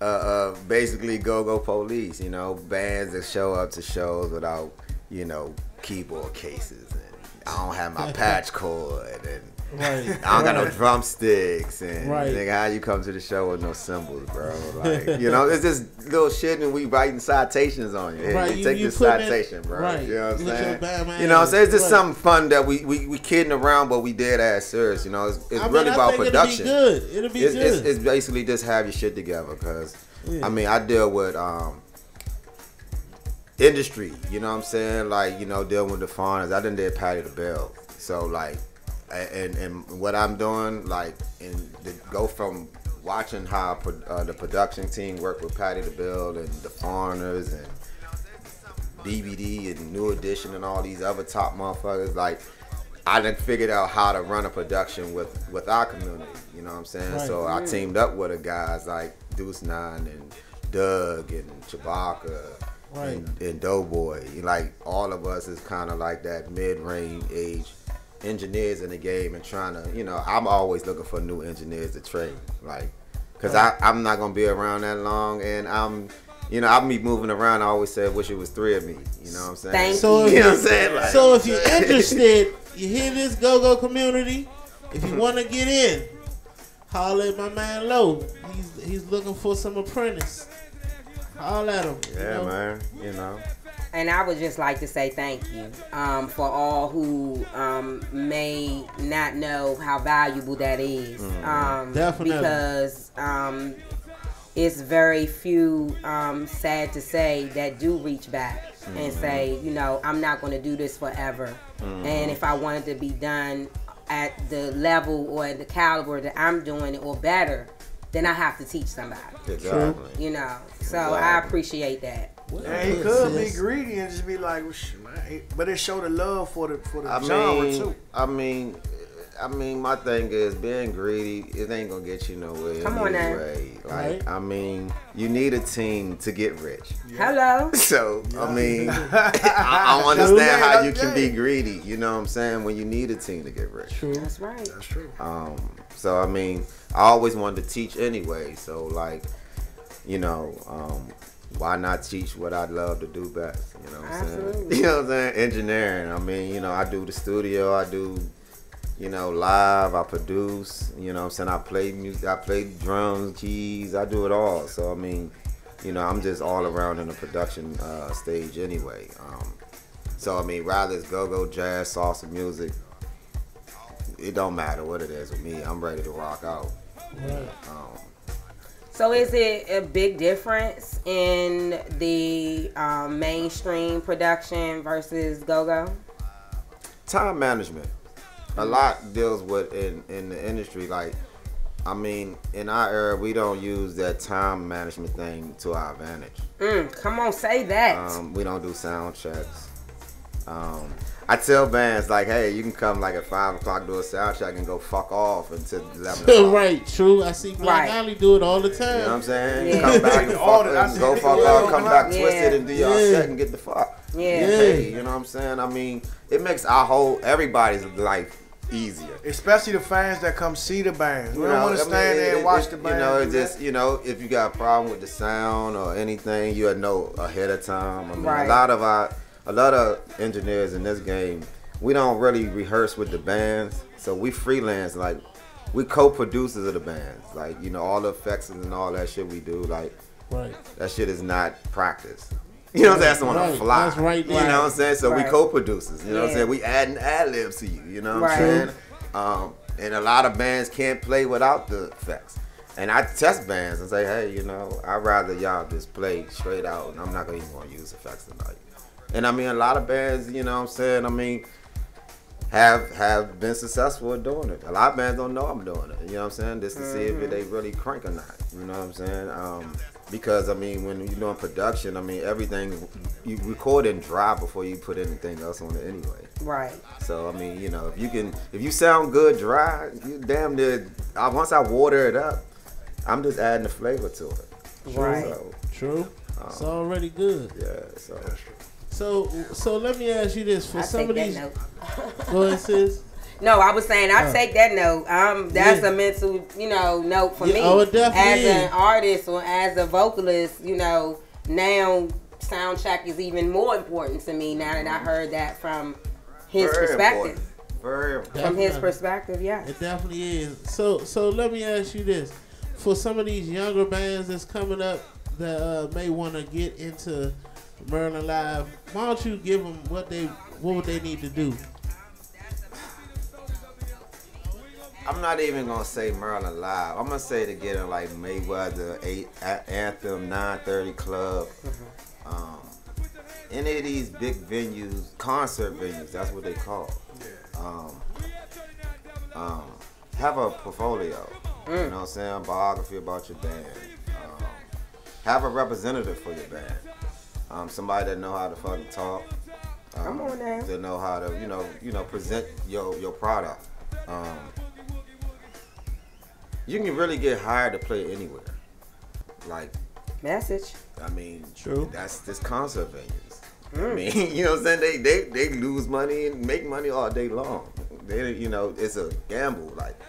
H: a basically go-go police, you know, bands that show up to shows without, you know, keyboard cases, and I don't have my patch cord, and I don't got no drumsticks, and nigga, how you come to the show with no cymbals, bro? Like, you know, it's just little shit, and we writing citations on you. Hey, take this citation, bro. You know what I'm saying? You know what I'm saying? It's just something fun that we kidding around, but we dead ass serious. You know, it's really about production.
A: It'll be good.
H: It's basically just have your shit together, cause I mean, I deal with industry. You know what I'm saying? Like, you know, dealing with the foreigners. I done did Patty the Bell, so like. And what I'm doing, like, go from watching how the production team work with Patty the Bill and the Foreigners and BBD and New Edition and all these other top motherfuckers, like, I done figured out how to run a production with our community, you know what I'm saying? So I teamed up with the guys like Deuce 9 and Doug and Chewbacca and Doughboy. Like, all of us is kind of like that mid-range age engineers in the game, and trying to, you know, I'm always looking for new engineers to train, like, because I'm not gonna be around that long, and I'm you know, I be moving around. I always say, wish it was 3 of me. You know what I'm saying?
E: Thank
A: So
H: You know what I'm saying? Like,
A: So if you're interested, you hear this go-go community, if you want to get in, holler at my man Low. He's looking for some apprentice. Holler at him.
H: yeah, man. You know.
E: And I would just like to say thank you for all who may not know how valuable that is.
A: Definitely.
E: Because it's very few, sad to say, that do reach back and say, you know, I'm not going to do this forever. And if I wanted to be done at the level or the caliber that I'm doing it or better, then I have to teach somebody.
H: Exactly.
E: You know, so I appreciate that.
B: And he could be greedy and just be like, well, shit, man. But it showed the love for the genre too.
H: I mean, my thing is being greedy. It ain't gonna get you nowhere.
E: Come on now.
H: anyway. Like,
A: Right.
H: I mean, you need a team to get rich.
E: Hello.
H: So, I mean, I don't understand how you can be greedy. You know what I'm saying? When you need a team to get rich.
A: True.
E: That's right.
B: That's true.
H: So I mean, I always wanted to teach anyway. So like, you know, why not teach what I'd love to do best? You know what I'm saying?
E: Absolutely.
H: You know what I'm saying? Engineering. I mean, you know, I do the studio. I do, you know, live. I produce. You know what I'm saying? I play music. I play drums, keys. I do it all. So I mean, you know, I'm just all around in the production stage anyway. So I mean, rather it's go-go, jazz, salsa music. It don't matter what it is with me. I'm ready to rock out.
A: Right.
E: So is it a big difference in the mainstream production versus go-go?
H: Time management. A lot deals with in the industry. Like, I mean, in our era, we don't use that time management thing to our advantage.
E: Come on, say that.
H: We don't do sound checks. I tell bands like, hey, you can come like at 5 o'clock, do a sound check and go fuck off until 11 o'clock.
A: Right, true. I see Black
E: Right.
A: Alley do it all the time.
H: You know what I'm saying?
E: Yeah.
H: Come back and go fuck off, come back
E: Yeah.
H: twisted and do your set and get the fuck.
E: Yeah.
H: Hey, you know what I'm saying? I mean, it makes everybody's life easier.
B: Especially the fans that come see the band. We
H: You
B: don't
H: know,
B: want to
H: I mean,
B: stand there and watch the band.
H: You know,
B: do
H: it
B: that.
H: just, you know, if you got a problem with the sound or anything, you know ahead of time. I mean,
E: Right.
H: a lot of engineers in this game, we don't really rehearse with the bands, so we freelance. Like, we co-producers of the bands. Like, you know, all the effects and all that shit we do, like,
A: Right.
H: that shit is not practice. You know what I'm saying? That's on the
A: Right.
H: fly.
A: That's right
H: You
A: there.
H: know what I'm saying? So
E: Right.
H: we co-producers. You know what I'm
E: Yeah.
H: saying? We adding ad-libs to you. You know what I'm
E: Right.
H: saying? And a lot of bands can't play without the effects. And I test bands and say, hey, you know, I'd rather y'all just play straight out, and I'm not even going to use effects tonight. And I mean, a lot of bands, you know what I'm saying? I mean, have been successful at doing it. A lot of bands don't know I'm doing it. You know what I'm saying? Just to see if they really crank or not. You know what I'm saying? Because I mean, when you're doing production, I mean, everything you record and dry before you put anything else on it anyway.
E: Right.
H: So I mean, you know, if you sound good dry, you damn near. Once I water it up, I'm just adding the flavor to it.
E: Right.
H: So,
A: True. It's already good.
H: yeah.
A: So let me ask you this: for
E: I
A: some
E: take
A: of
E: that
A: these,
E: note.
A: go ahead, sis.
E: No, I was saying I take that note. That's
A: Yeah.
E: a mental, note for
A: Yeah,
E: me.
A: oh, it definitely
E: as
A: is.
E: an artist or as a vocalist, now sound check is even more important to me now that I heard that from his
H: very
E: perspective.
H: important. Very important.
E: From his
A: Definitely.
E: perspective, yeah.
A: It definitely is. So let me ask you this: for some of these younger bands that's coming up that may want to get into Maryland Live, why don't you give them what would they need to do?
H: I'm not even gonna say Maryland Live. I'm gonna say to get in like Mayweather, Anthem, 930 Club, any of these big venues, concert venues. That's what they call. Have a portfolio. You know what I'm saying? Biography about your band. Have a representative for your band. Somebody that know how to fucking talk.
E: Come on now.
H: That know how to present your product. You can really get hired to play anywhere. Like,
E: Message.
H: I mean,
A: True.
H: That's this concert venues. I mean, you know what I'm saying? They lose money and make money all day long. It's a gamble. Like,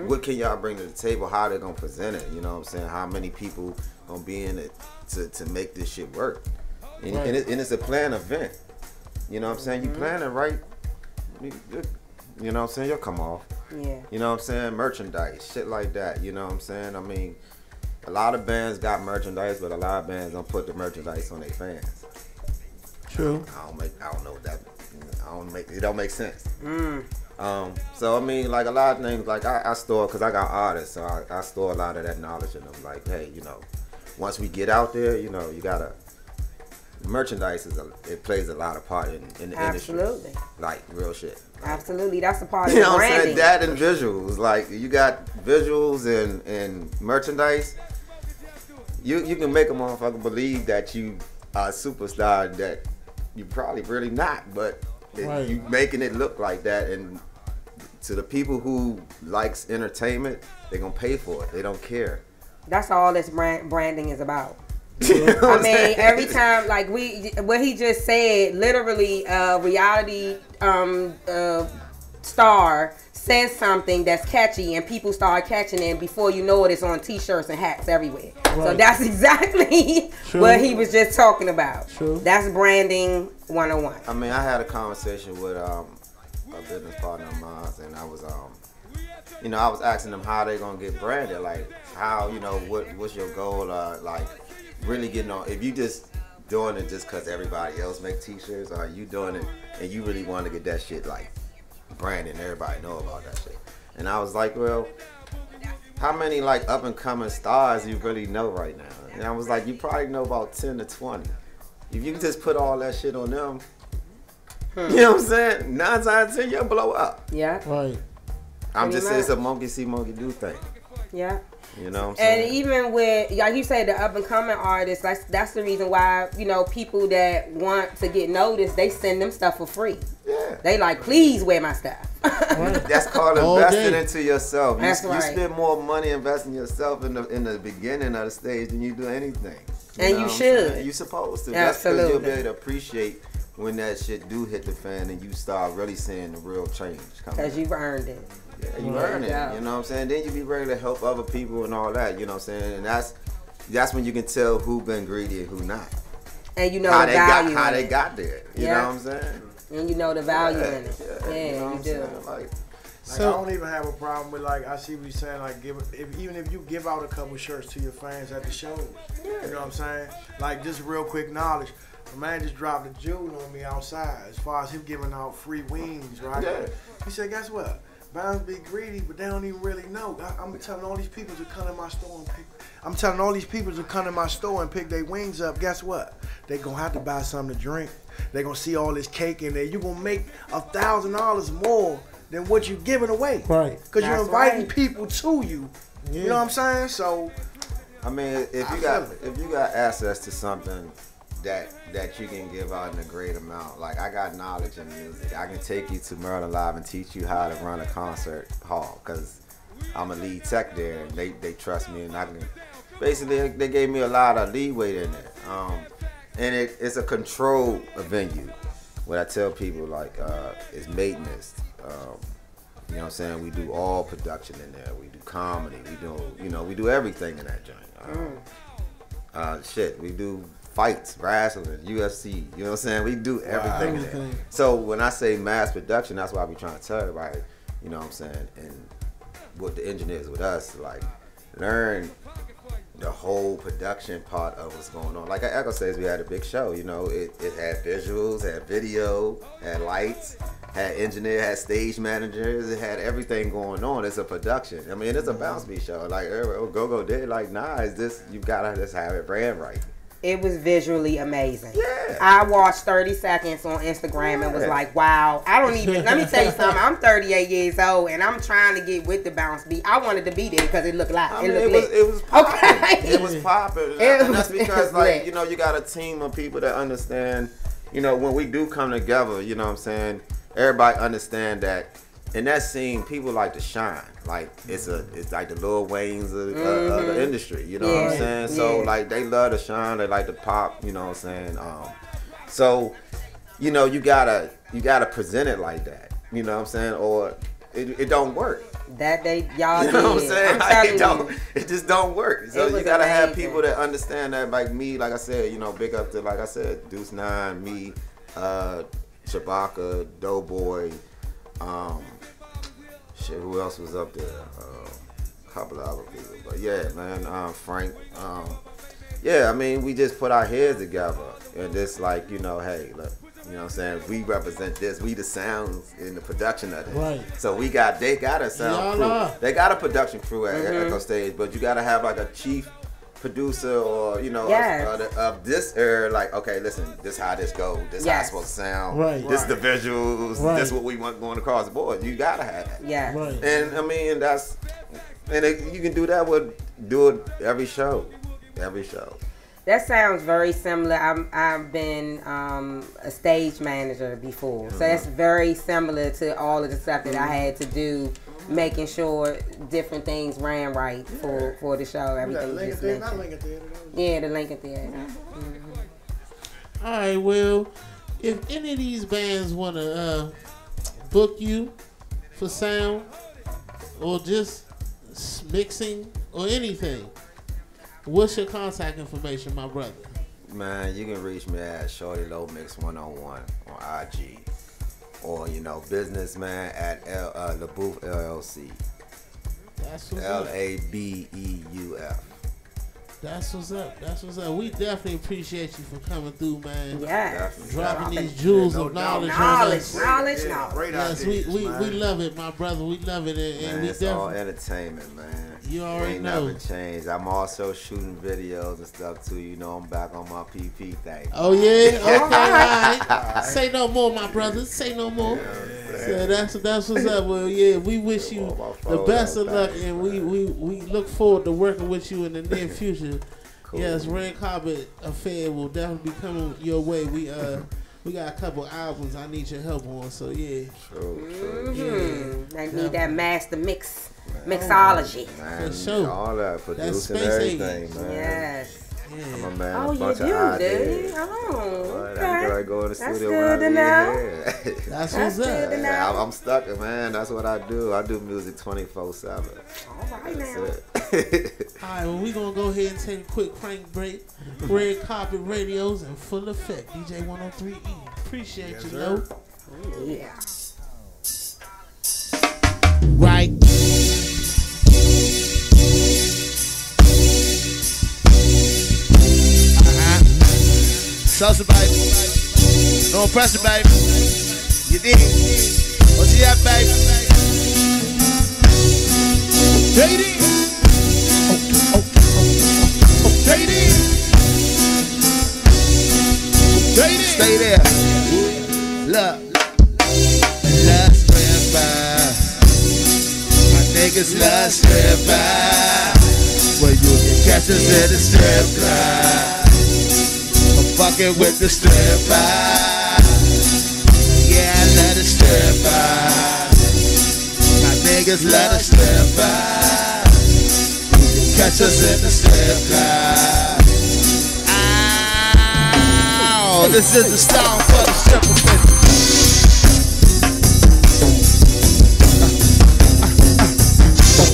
H: what can y'all bring to the table? How they gonna present it? You know what I'm saying? How many people on being it to make this shit work. And, and it's a planned event. You know what I'm saying? You plan it right. You know what I'm saying? You'll come off.
E: Yeah.
H: You know what I'm saying? Merchandise, shit like that. You know what I'm saying? I mean, a lot of bands got merchandise, but a lot of bands don't put the merchandise on their fans.
A: True.
H: I don't know what that. It don't make sense. So I mean, like a lot of things, like I store, cause I got artists, so I store a lot of that knowledge in them. Like, hey, you know, once we get out there, you know, you gotta. Merchandise it plays a lot of part in the industry.
E: Absolutely.
H: Like real shit.
E: Absolutely, that's a part of
H: You
E: the
H: know what I'm
E: branding.
H: saying? That and visuals. Like you got visuals and merchandise. You can make a motherfucker believe that you are a superstar that you probably really not, but you making it look like that. And to the people who likes entertainment, they're gonna pay for it. They don't care.
E: That's all this branding is about.
H: You know what
E: I mean,
H: I'm saying?
E: every time, like what he just said, literally, reality star says something that's catchy, and people start catching it. And before you know it, it's on T-shirts and hats everywhere. So that's exactly what he was just talking about. That's branding 101.
H: I mean, I had a conversation with a business partner of mine, and I was you know, I was asking them how they gonna get branded, like how, you know, what's your goal, like really getting on. If you just doing it just cause everybody else make T-shirts, or are you doing it and you really want to get that shit like branded and everybody know about that shit? And I was like, well, how many like up and coming stars you really know right now? And I was like, you probably know about 10 to 20. If you just put all that shit on them, you know what I'm saying? 9 times out of 10, you'll blow up.
E: Yeah.
A: Right.
H: I'm just saying it's a monkey see, monkey do thing.
E: Yeah.
H: You know what I'm saying?
E: And even with, like you said, the up and coming artists, that's the reason why, you know, people that want to get noticed, they send them stuff for free.
H: Yeah.
E: They like, please wear my stuff.
H: That's called investing into yourself.
E: That's
H: you
E: right.
H: spend more money investing yourself in the beginning of the stage than you do anything.
E: And you should.
H: You're supposed to.
E: Absolutely.
H: That's because you'll be able to appreciate when that shit do hit the fan and you start really seeing the real change coming.
E: Because you've earned it.
H: Yeah, you earn it. You know what I'm saying? Then you be ready to help other people and all that. You know what I'm saying? And that's when you can tell who been greedy and who not.
E: And you know
H: how
E: the value.
H: how they got there. You know what I'm saying?
E: And you know the value in it. Yeah,
H: you know what I'm
E: do.
H: saying? Like,
B: I don't even have a problem with, like, I see what you're saying, like, even if you give out a couple shirts to your fans at the shows, you know what I'm saying? Like, just real quick knowledge, a man just dropped a jewel on me outside as far as him giving out free wings, right?
H: Yeah.
B: He said, guess what? Bands be greedy, but they don't even really know. I'm telling all these people to come in my store and pick. I'm telling all these people to come in my store and pick their wings up. Guess what? They gonna have to buy something to drink. They gonna see all this cake in there. You gonna make $1,000 more than what you giving away.
A: Right.
B: Because you're inviting people to you. Yeah. You know what I'm saying? So,
H: I mean, if you got access to something that you can give out in a great amount. Like, I got knowledge in music. I can take you to Maryland Live and teach you how to run a concert hall because I'm a lead tech there and they trust me, and I can basically, they gave me a lot of leeway in there. And it's a controlled venue. What I tell people, like, it's maintenance. You know what I'm saying? We do all production in there. We do comedy. We do everything in that joint. We do fights, wrestling, UFC, you know what I'm saying? We do everything in there. So when I say mass production, that's why I be trying to tell everybody, you know what I'm saying? And what the engineers with us, like, learn the whole production part of what's going on. Like Echo says, we had a big show, you know, it had visuals, had video, had lights, had engineer, had stage managers, it had everything going on. It's a production. I mean, it's a bounce beat show. Like, Go did, like, nah, it's this, you gotta just have it brand right.
E: It was visually amazing.
H: Yeah.
E: I watched 30 seconds on Instagram and was like, wow. I don't even, let me tell you something. I'm 38 years old and I'm trying to get with the bounce beat. I wanted to be there because it looked live.
H: I mean, it was popping. Okay. It was popping. And that's because, like, you know, you got a team of people that understand, you know, when we do come together, you know what I'm saying, everybody understand that in that scene, people like to shine. Like, it's like the Lil Waynes of the industry, you know what I'm saying? So, like, they love to shine, they like to pop, you know what I'm saying? So, you know, you gotta present it like that, you know what I'm saying? Or it don't work.
E: That y'all
H: You know what I'm
E: did.
H: saying?
E: I'm
H: Like,
E: telling
H: it just don't work. So
E: It
H: you
E: was
H: gotta have
E: amazing.
H: people that understand that, like me, like I said, you know, big up to, like I said, Deuce 9, me, Shabaka, Doughboy, shit, who else was up there? A couple of other people. But yeah, man, Frank. Yeah, I mean, we just put our heads together and just like, you know, hey, look, you know what I'm saying? We represent this. We the sounds in the production of it.
A: Right.
H: So they got a sound
A: Y'all
H: crew. They got a production crew at Echo Stage, but you got to have like a chief producer or, you know, of this era, like, okay, listen, this how this goes. This how it's supposed to sound.
A: Right.
H: This the visuals.
A: Right.
H: This what we want going across the board. You got to have that.
E: Yeah.
A: Right.
H: And I mean, you can do that do it every show. Every show.
E: That sounds very similar. I've been a stage manager before, so that's very similar to all of the stuff that I had to do, making sure different things ran right for the show. Everything you just mentioned. Yeah, the Lincoln Theater.
A: All right, well, if any of these bands want to book you for sound or just mixing or anything, what's your contact information, my brother?
H: Man, you can reach me at Shorty Low Mix 101 on IG, or you know, businessman at the Booth LLC.
A: That's what's up.
H: LABEUF.
A: That's what's up. That's what's up. We definitely appreciate you for coming through, man.
E: Yeah.
A: Dropping these jewels of knowledge on us.
E: Knowledge.
A: Yes, we love it, my brother. We love it, and
H: Man,
A: we
H: it's all
A: definitely.
H: entertainment, man.
A: You already
H: Ain't
A: know.
H: never changed. I'm also shooting videos and stuff too. You know, I'm back on my PP thing.
A: Oh yeah, okay, all right. Say no more, my brother. Say no more. So that's what's up. Well, yeah, we wish you the best of luck, and we look forward to working with you in the near future. Cool. Yes, Red Carpet Affair will definitely be coming your way. We got a couple albums I need your help on. So yeah.
H: True.
E: I need that master mixology.
H: Man,
A: For sure.
H: all that producing
A: space
H: everything,
A: age.
H: man.
E: Yes.
H: I'm a man.
E: Oh,
H: a
E: you
H: bunch
E: do,
H: of
E: do
H: ideas.
E: you? Oh,
H: But I
E: okay.
H: go in the
E: That's
H: studio
E: good
H: when
E: to
H: I
E: know.
H: leave here.
A: That's what's
E: good
A: up.
E: to know.
H: I'm stuck, man. That's what I do. I do music 24/7.
E: All right
H: That's
E: now.
H: it.
A: All right, well, we're going to go ahead and take a quick crank break. Red Carpet Radios in full effect. DJ 103E. Appreciate you, Lo.
E: Yeah.
A: Right.
I: Salsa, baby. No pressure, baby. You dig? What's he at, baby? JD. JD. JD. Stay there. Look. Love stripper. My niggas love stripper. Well, you can catch us at the strip club. Fucking with the stripper. Yeah, I love the stripper. My niggas love the stripper. You can catch us in the strip club. Ow, this is the song for the stripper.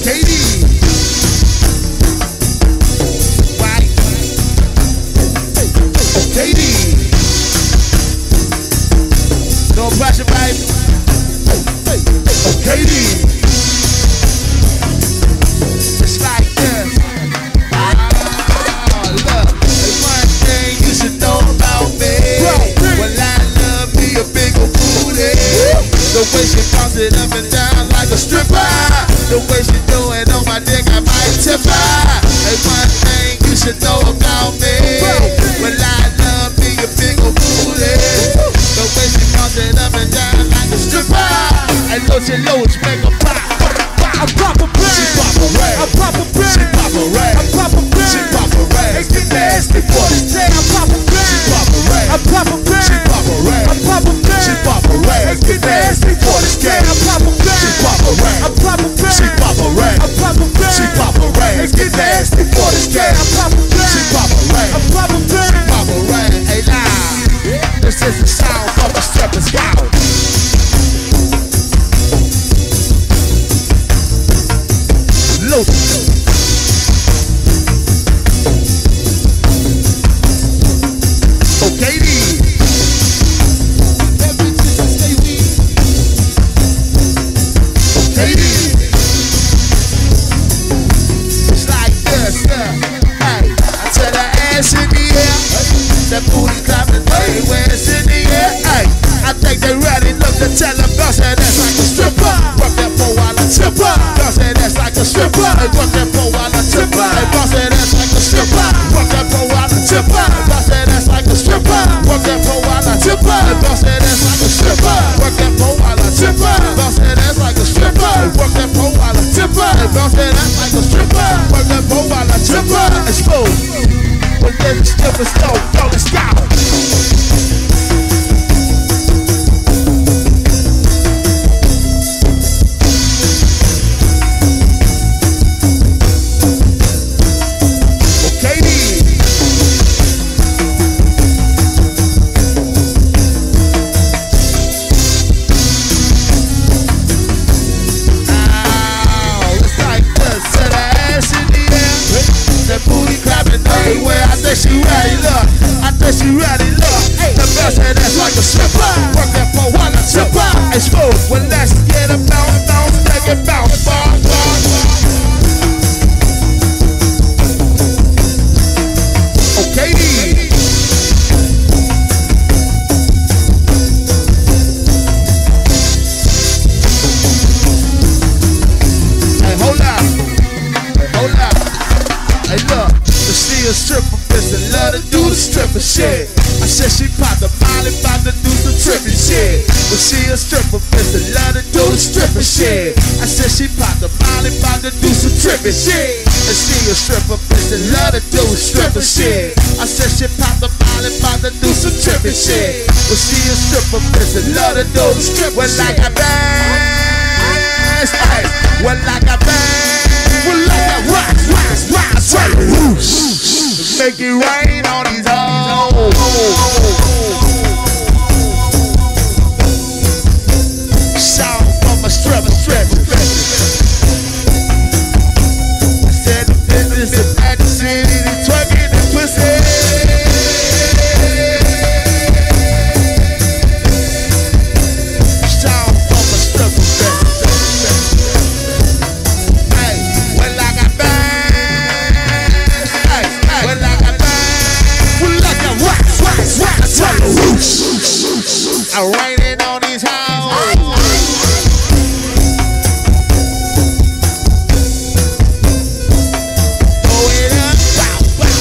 I: Katie. JD. No pressure, baby. KD. It's like this. Oh, look. There's one thing you should know about me. Well, I love me a big old booty. The way she bounce it up and down like a stripper. The way she do it on my dick, I might tip her. There's one thing you should know about me. Well, I love me a big old booty. The way she bounce it up and down like a stripper. And Los Loach make a stripper. And bounce that ass like a stripper. Work that pole while I tipper. Bounce that ass like a stripper. Work that pole while I tipper. And bounce that ass like a stripper. Work that pole while I tipper. Exposed. But then the strippers know, yo, let's go. She ready, look. I think she ready, look. The best head that's like a stripper. Work that pole while I tipper. Exposed. Well, let's get a bounce, bounce, take it bounce, bounce, bounce. Okay, hey, hold up. Hey, hold up. Hey, look. To see a stripper bitch that love to do the stripper shit. I said she popped the molly, about to do some tripping shit. But she a stripper bitch that love to do the stripper shit. I said she popped the molly, about to do some tripping shit. And she a stripper bitch that love to do stripper shit. I said she popped the molly, about to do some tripping shit. But she a stripper bitch that love to do the stripper shit. Well, like a bass, hey. Well, like a bass. Well, like a rock, rock, make it rain on these hoes. Shout from a stripper. I said the business of at the city, the twerking and pussy. Shout from a stripper. I'm raining on these houses. Throw it up, bow, bow,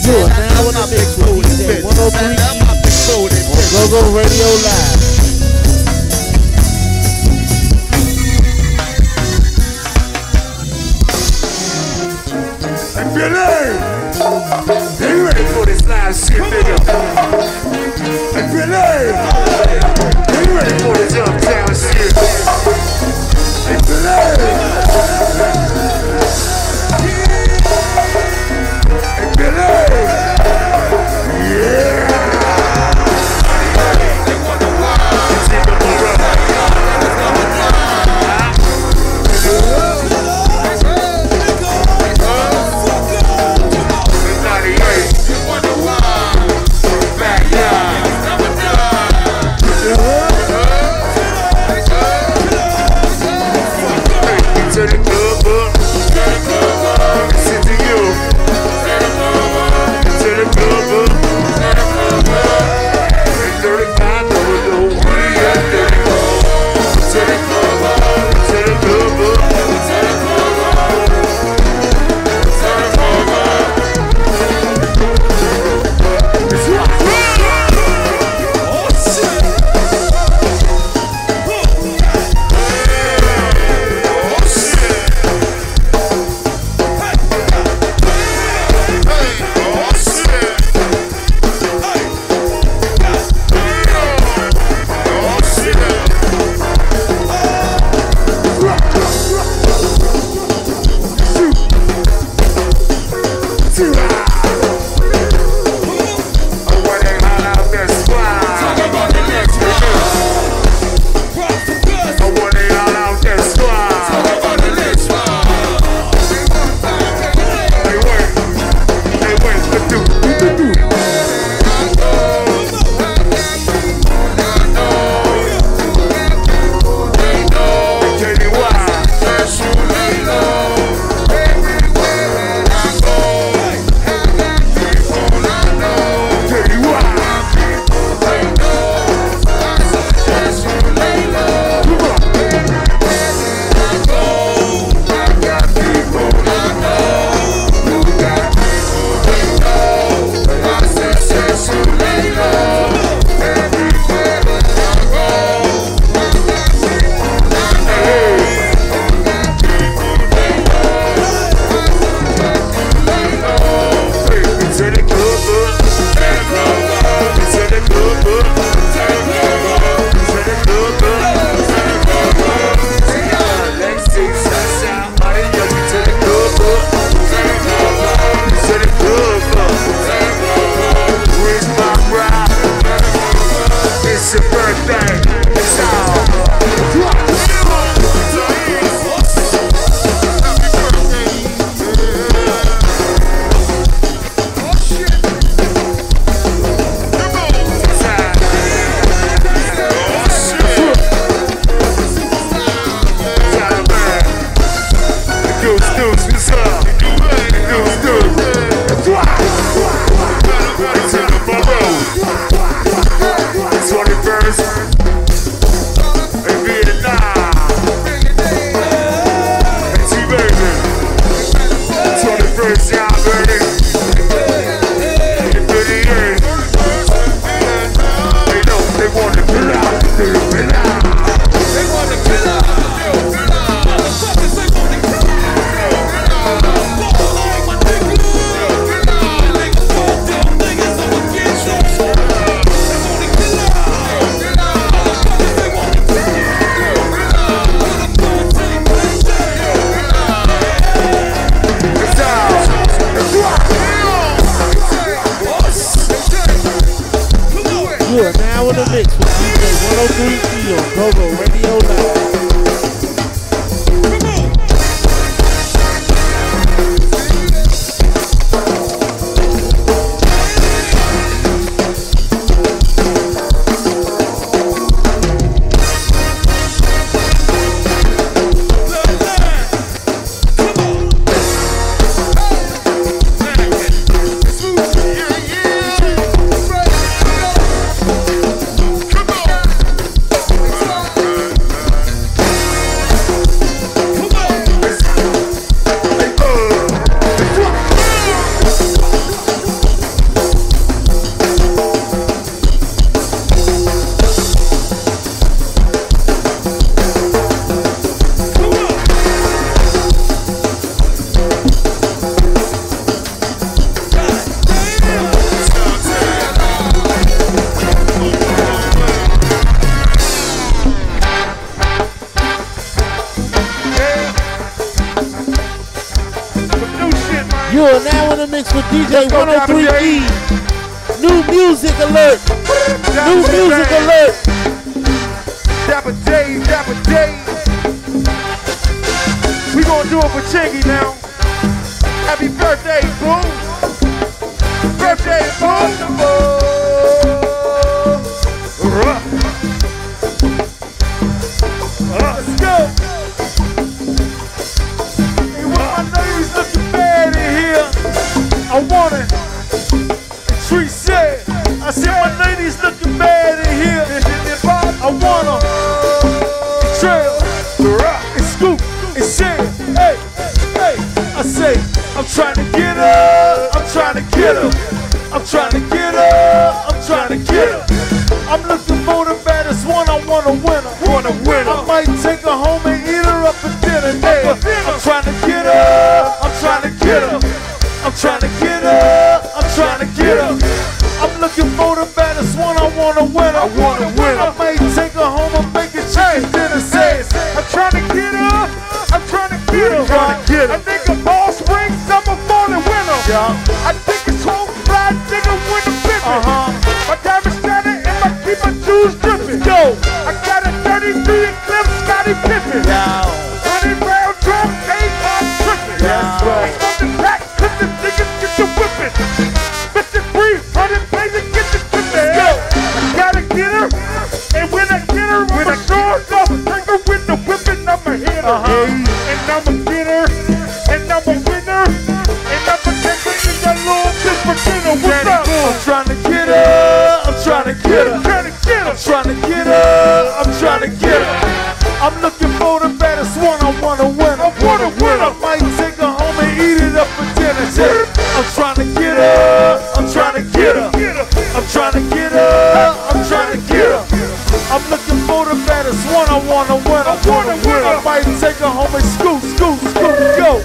A: Yeah, now when I big food, 103 Go Radio Live.
B: They ready for this live shit, nigga. Hey, Billy! They ready for this uptown shit. Hey, Billy! Hey, Billy! Yeah! They wonder why
A: You are now in the mix with DJ 103E. New music alert. New music alert.
B: Dapper Dave, Dapper Dave. We gonna do it for Chingy now. Happy birthday, boo. Birthday, boo. Let's go. Hey, what my ladies looking bad in here? I want it. Tree said, I said my ladies looking bad in here. I want them. Trail, and Scoop, and Sam. Hey, hey. I say, I'm trying to get her. I'm trying to get her. I'm trying to get her. I'm trying to get her. I'm looking for the baddest one. I want a winner. I might take her home and eat her up for dinner. I'm trying to get her. I'm trying to get her. I'm trying to get her. I'm trying to get her. I'm looking for the baddest one. I want a winner. I might take her home and make a chicken dinner. Says I'm trying to get her. I'm trying to get her. I think a ball spring, summer, fall, and winter. I think it's 12 fly, nigga, winter pippin'. My diamond shining and my keep my shoes dripping. Yo, I got a 33 Eclipse, Scotty Pippen. 100 round drum, I'm tripping. That's right. Smoke the pack, clip the niggas, get the whipping. 53, 100 blazing, get the tripping. Yo, I gotta get her, and when I get her, I'ma show her off. Take her with the whipping, I'ma hit her. And I'ma get her, and I'ma win her, and I'ma take her to that little bitch for dinner. What's up? I'm trying to get her, I'm trying to get her, I'm trying to get her, I'm trying to get her. I'm looking for the baddest one, I want a winner. I might take her home and eat it up for dinner. I'm trying to get her, I'm trying to get her, I'm trying to get her, I'm trying to get her. I'm looking for the baddest one, I want a winner. I might take her home and scoop, go.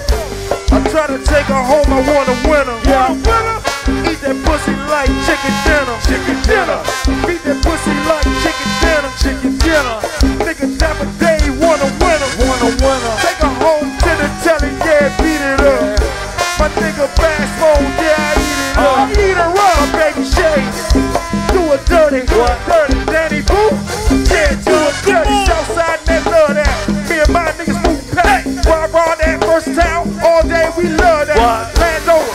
B: I'm trying to take her home, I want a winner. Eat that pussy like chicken dinner. Eat that pussy like chicken dinner. Nigga Dapper Dave want a winner. Take her home to the telly, yeah, beat it up. My nigga Bass Mode, yeah, I eat her up. My baby Shay, do it dirty. Danny Boo, yeah, do it dirty. Southside, that love that. Me and my niggas move pack. Raw that first town, all day we love that. Landover,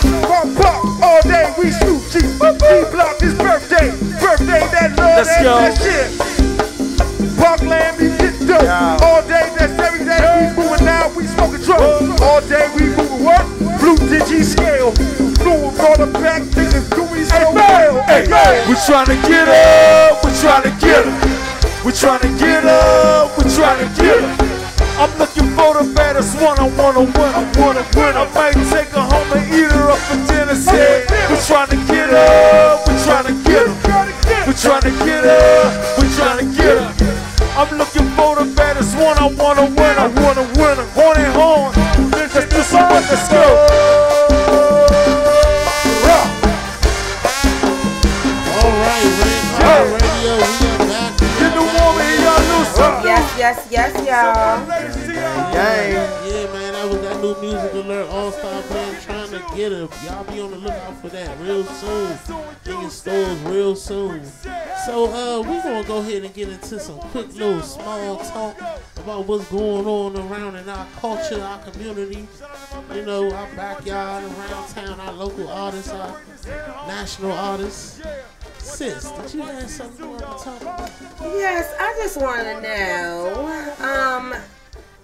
B: Park, all day we shoot G. D-Block his birthday, that love that shit. Parkland, we get dope. All day, that's every day. We moving out, we smoking drugs. All day, we moving what? Blue Digi scale. Blue on the back, niggas doing so well. We trying to get her, we trying to get her. We trying to get her, we trying to get her. I'm looking for the baddest one, I want a winner. I might take her home and eat her up for dinner. We trying to get her, we trying to get her. We trying to get her, we trying to get her. I'm looking for the baddest one, I want a winner. Horn and horn, let's do some work, let's go.
A: Alright, Radio, we are back.
B: Get the woman here, y'all know something.
E: Yes, y'all.
A: Yeah, man, that was that new music alert, All-Star Band, Trying to Get Her. Y'all be on the lookout for that real soon. In your stores real soon. So we gonna go ahead and get into some quick little small talk about what's going on around in our culture, our community, you know, our backyard, around town, our local artists, our national artists. Sis, did you have something you want to talk about?
E: Yes, I just want to know,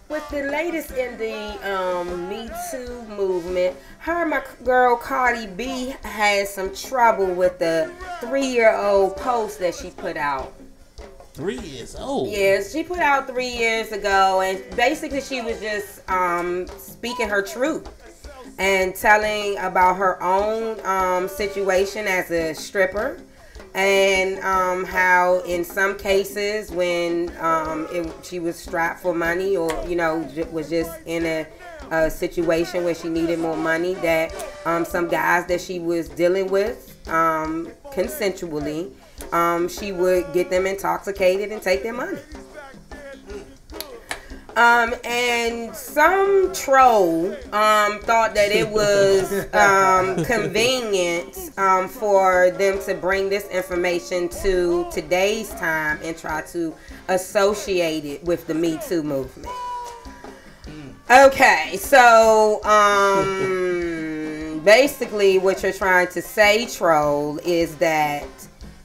E: with the latest in the Me Too movement, her and my girl Cardi B had some trouble with the 3-year-old post that she put out.
A: 3 years old?
E: Yes, she put out 3 years ago, and basically she was just speaking her truth and telling about her own situation as a stripper. And how in some cases when she was strapped for money, or you know, was just in a situation where she needed more money, that some guys that she was dealing with consensually, she would get them intoxicated and take their money. And some troll thought that it was convenient for them to bring this information to today's time and try to associate it with the Me Too movement. Okay, so basically what you're trying to say, troll, is that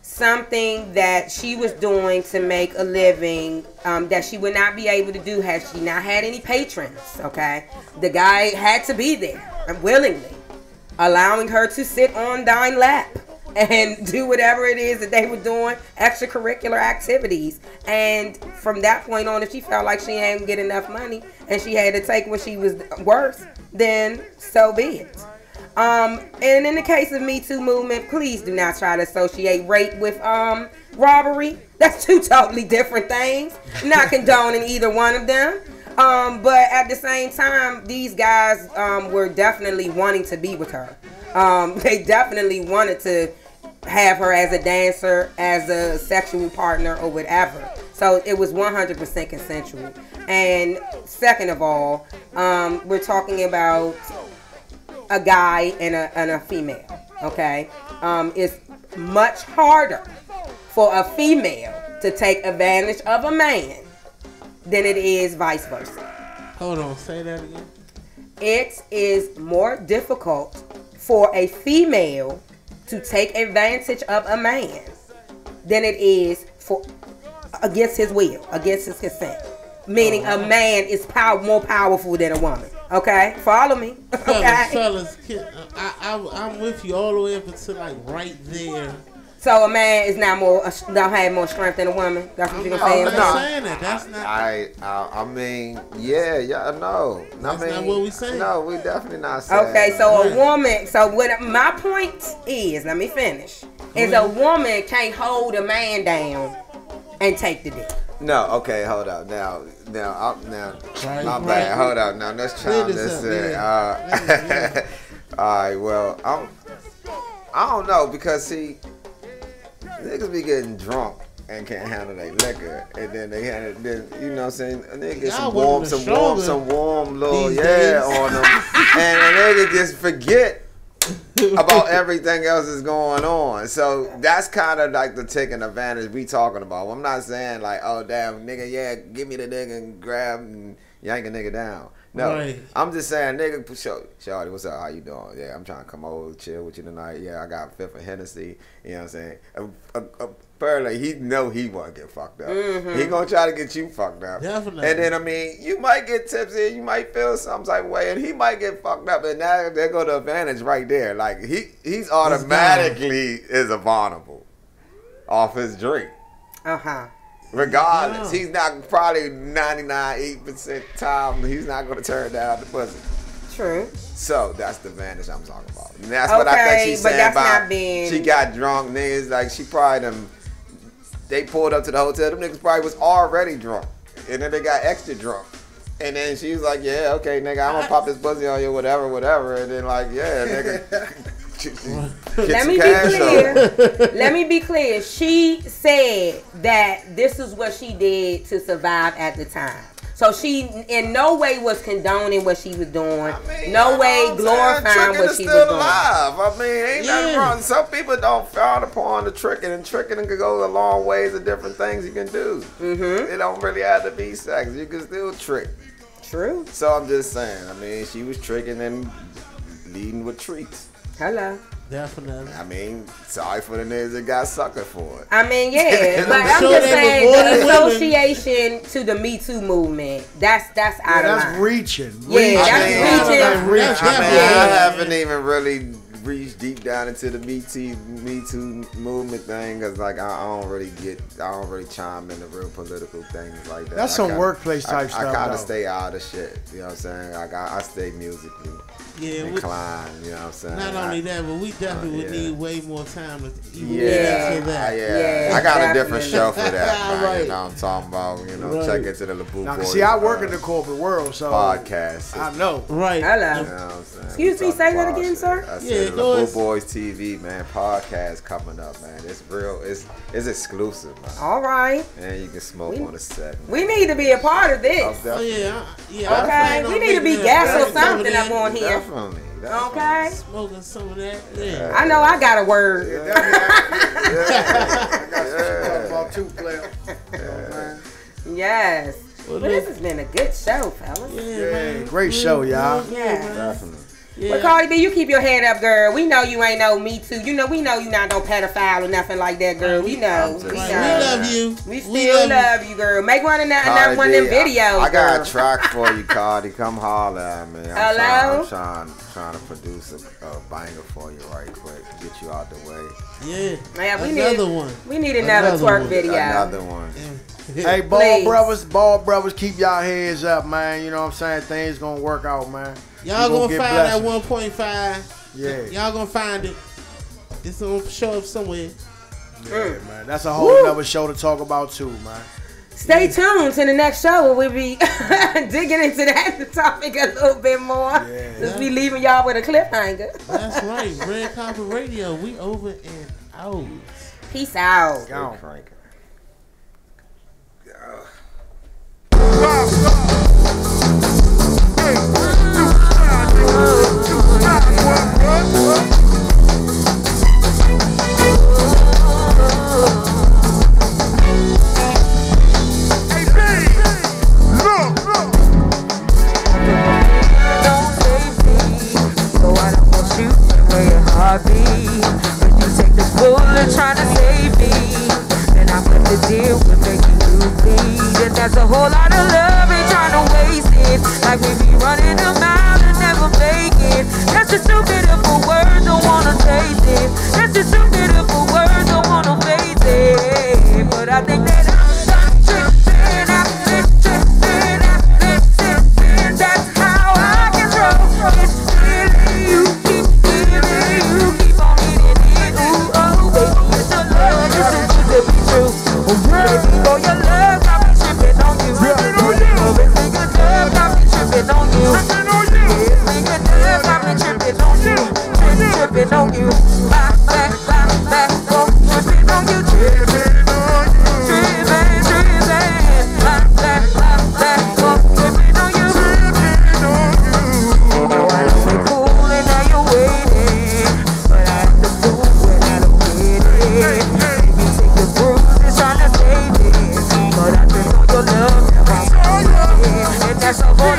E: something that she was doing to make a living that she would not be able to do had she not had any patrons, okay? The guy had to be there willingly, allowing her to sit on Dine lap and do whatever it is that they were doing, extracurricular activities. And from that point on, if she felt like she ain't get enough money and she had to take what she was worth, then so be it. And in the case of Me Too movement, please do not try to associate rape with robbery. That's two totally different things. Not condoning either one of them. But at the same time, these guys were definitely wanting to be with her. They definitely wanted to have her as a dancer, as a sexual partner, or whatever. So it was 100% consensual. And second of all, we're talking about a guy and a female, okay? It's much harder for a female to take advantage of a man than it is vice versa.
A: Hold on, say that again.
E: It is more difficult for a female to take advantage of a man than it is for against his will, against his consent. Meaning a man is more powerful than a woman. Okay, follow me. Okay,
A: fellas, I'm with you all the way up until like right there.
E: So a man is not don't have more strength than a woman. That's what you're gonna say.
A: I'm not saying that. That's not.
H: I mean, no.
A: That's not what we saying.
H: No, we definitely not saying.
E: Okay, so a woman. So what my point is, let me finish. Is a woman can't hold a man down and take the dick.
H: No, okay, hold up. Now,
A: Right,
H: my bad. Hold up. Now, let's chime this in. All right, well, I don't know, because, see, niggas be getting drunk and can't handle their liquor, and then they had it, then, you know what I'm saying, a nigga get some warm little, on them, and a nigga just forget about everything else that's going on. So that's kind of like the taking advantage we talking about. I'm not saying like, oh damn nigga, give me the nigga and grab and yank a nigga down. No, right. I'm just saying, nigga, shawty, what's up? How you doing? Yeah, I'm trying to come over, chill with you tonight. Yeah, I got a fifth of Hennessy. You know what I'm saying? Apparently, he know he want to get fucked up. Mm-hmm. He gonna try to get you fucked up. Definitely. And then, I mean, you might get tipsy, you might feel some type of way, and he might get fucked up. And now there go the advantage right there. Like, he's automatically is a vulnerable off his drink. Uh-huh. Regardless, he's not probably 99.8% time. He's not going to turn down the pussy.
E: True.
H: So that's the advantage I'm talking about. And that's what I think she's saying about. She got drunk niggas. Like she probably them. They pulled up to the hotel. Them niggas probably was already drunk, and then they got extra drunk. And then she was like, "Yeah, okay, nigga, I'm gonna pop this pussy on you, whatever." And then like, "Yeah, nigga."
E: Let me be clear. Let me be clear. She said that this is what she did to survive at the time. So she in no way was condoning what she was doing. I mean, no way glorifying what she was doing.
H: Alive. I mean, ain't nothing wrong. Some people don't frown upon the tricking, and tricking can go a long ways of different things you can do. Mm-hmm. It don't really have to be sex. You can still trick.
E: True.
H: So I'm just saying. I mean, she was tricking and leading with treats.
E: Hello.
A: Definitely.
H: I mean, sorry for the niggas that got sucker for it.
E: I mean, yeah, but I'm just saying the association to the Me Too movement, that's out of line.
B: That's reaching.
E: Yeah, that's reaching.
H: I haven't even really reached deep down into the Me Too movement thing, because like I don't really chime into real political things like that.
B: That's some workplace type stuff.
H: I kind of stay out of shit. You know what I'm saying? I stay musically.
A: Yeah,
H: inclined, you know what I'm saying?
A: Not only that, but we definitely would need way more time to even
H: get into that. I got
E: definitely.
H: a different show for that, man. Right. You know what I'm talking about? You know, check into the LaBoo Boys.
B: See, I work in the corporate world, so
H: podcast.
B: I know.
A: Right.
E: Hello.
H: You know what I'm saying?
E: Excuse me, say that again, sir?
H: I said the Boo Boys TV, man, podcast coming up, man. It's real. It's exclusive, man.
E: All right.
H: And you can smoke on the set.
E: We need to be a part of this.
H: Oh,
A: yeah.
E: Okay. We need to be guests or something up on here.
H: Definitely.
E: Okay.
A: Smoking some of that. Yeah.
E: I know I got a word.
B: I got about 2 players.
E: Yes. Well, this has been a good show, fellas.
B: Yeah, great show, y'all.
E: Yeah.
H: Definitely.
A: Yeah.
E: But Cardi B, you keep your head up, girl. We know you ain't no Me Too. You know, we know you not no pedophile or nothing like that, girl. We know.
A: We love you.
E: We still love you, girl. Make another one of them videos.
H: I got a track for you, Cardi. Come holler at me.
E: Hello?
H: I'm trying to produce a banger for you right quick. Get you out the way.
A: Yeah.
E: Man,
A: We
E: need another twerk
A: one.
E: video.
H: Another one.
B: Hey, ball brothers, keep y'all heads up, man. You know what I'm saying? Things gonna work out, man.
A: Y'all gonna find that 1.5.
B: Yeah.
A: Y'all gonna find it. It's gonna show up somewhere.
B: Yeah, man. That's a whole nother show to talk about too, man.
E: Stay tuned to the next show where we'll be digging into that topic a little bit more. Since we leaving y'all with a cliffhanger.
A: That's right. Red Carpet Radio. We over and out.
E: Peace out.
H: Go.
G: Trying to save me, and I'm going to deal with making you bleed. And that's a whole lot of love, ain't trying to waste it. Like we be running a mile and never make it. That's just too beautiful words, don't wanna taste it. That's just too beautiful words, don't wanna face it. But I think that I'm tripping, that's how I control. It's feeling you, keep feeling you, keep on hitting it. Ooh, oh, baby, it's your love, it's too good to be true. Oh, baby, for your love, got me tripping on you. It's making love, got me tripping on you. It's making love, got me tripping on you. Tripping on you. Back, oh, tripping on you. Tripping on you. Tripping, back, oh, tripping on you. You know I don't be cool and now you're waiting, but I have to prove when I don't get it. Maybe take the bruises trying to save it, but I just know your love never. And that's a whole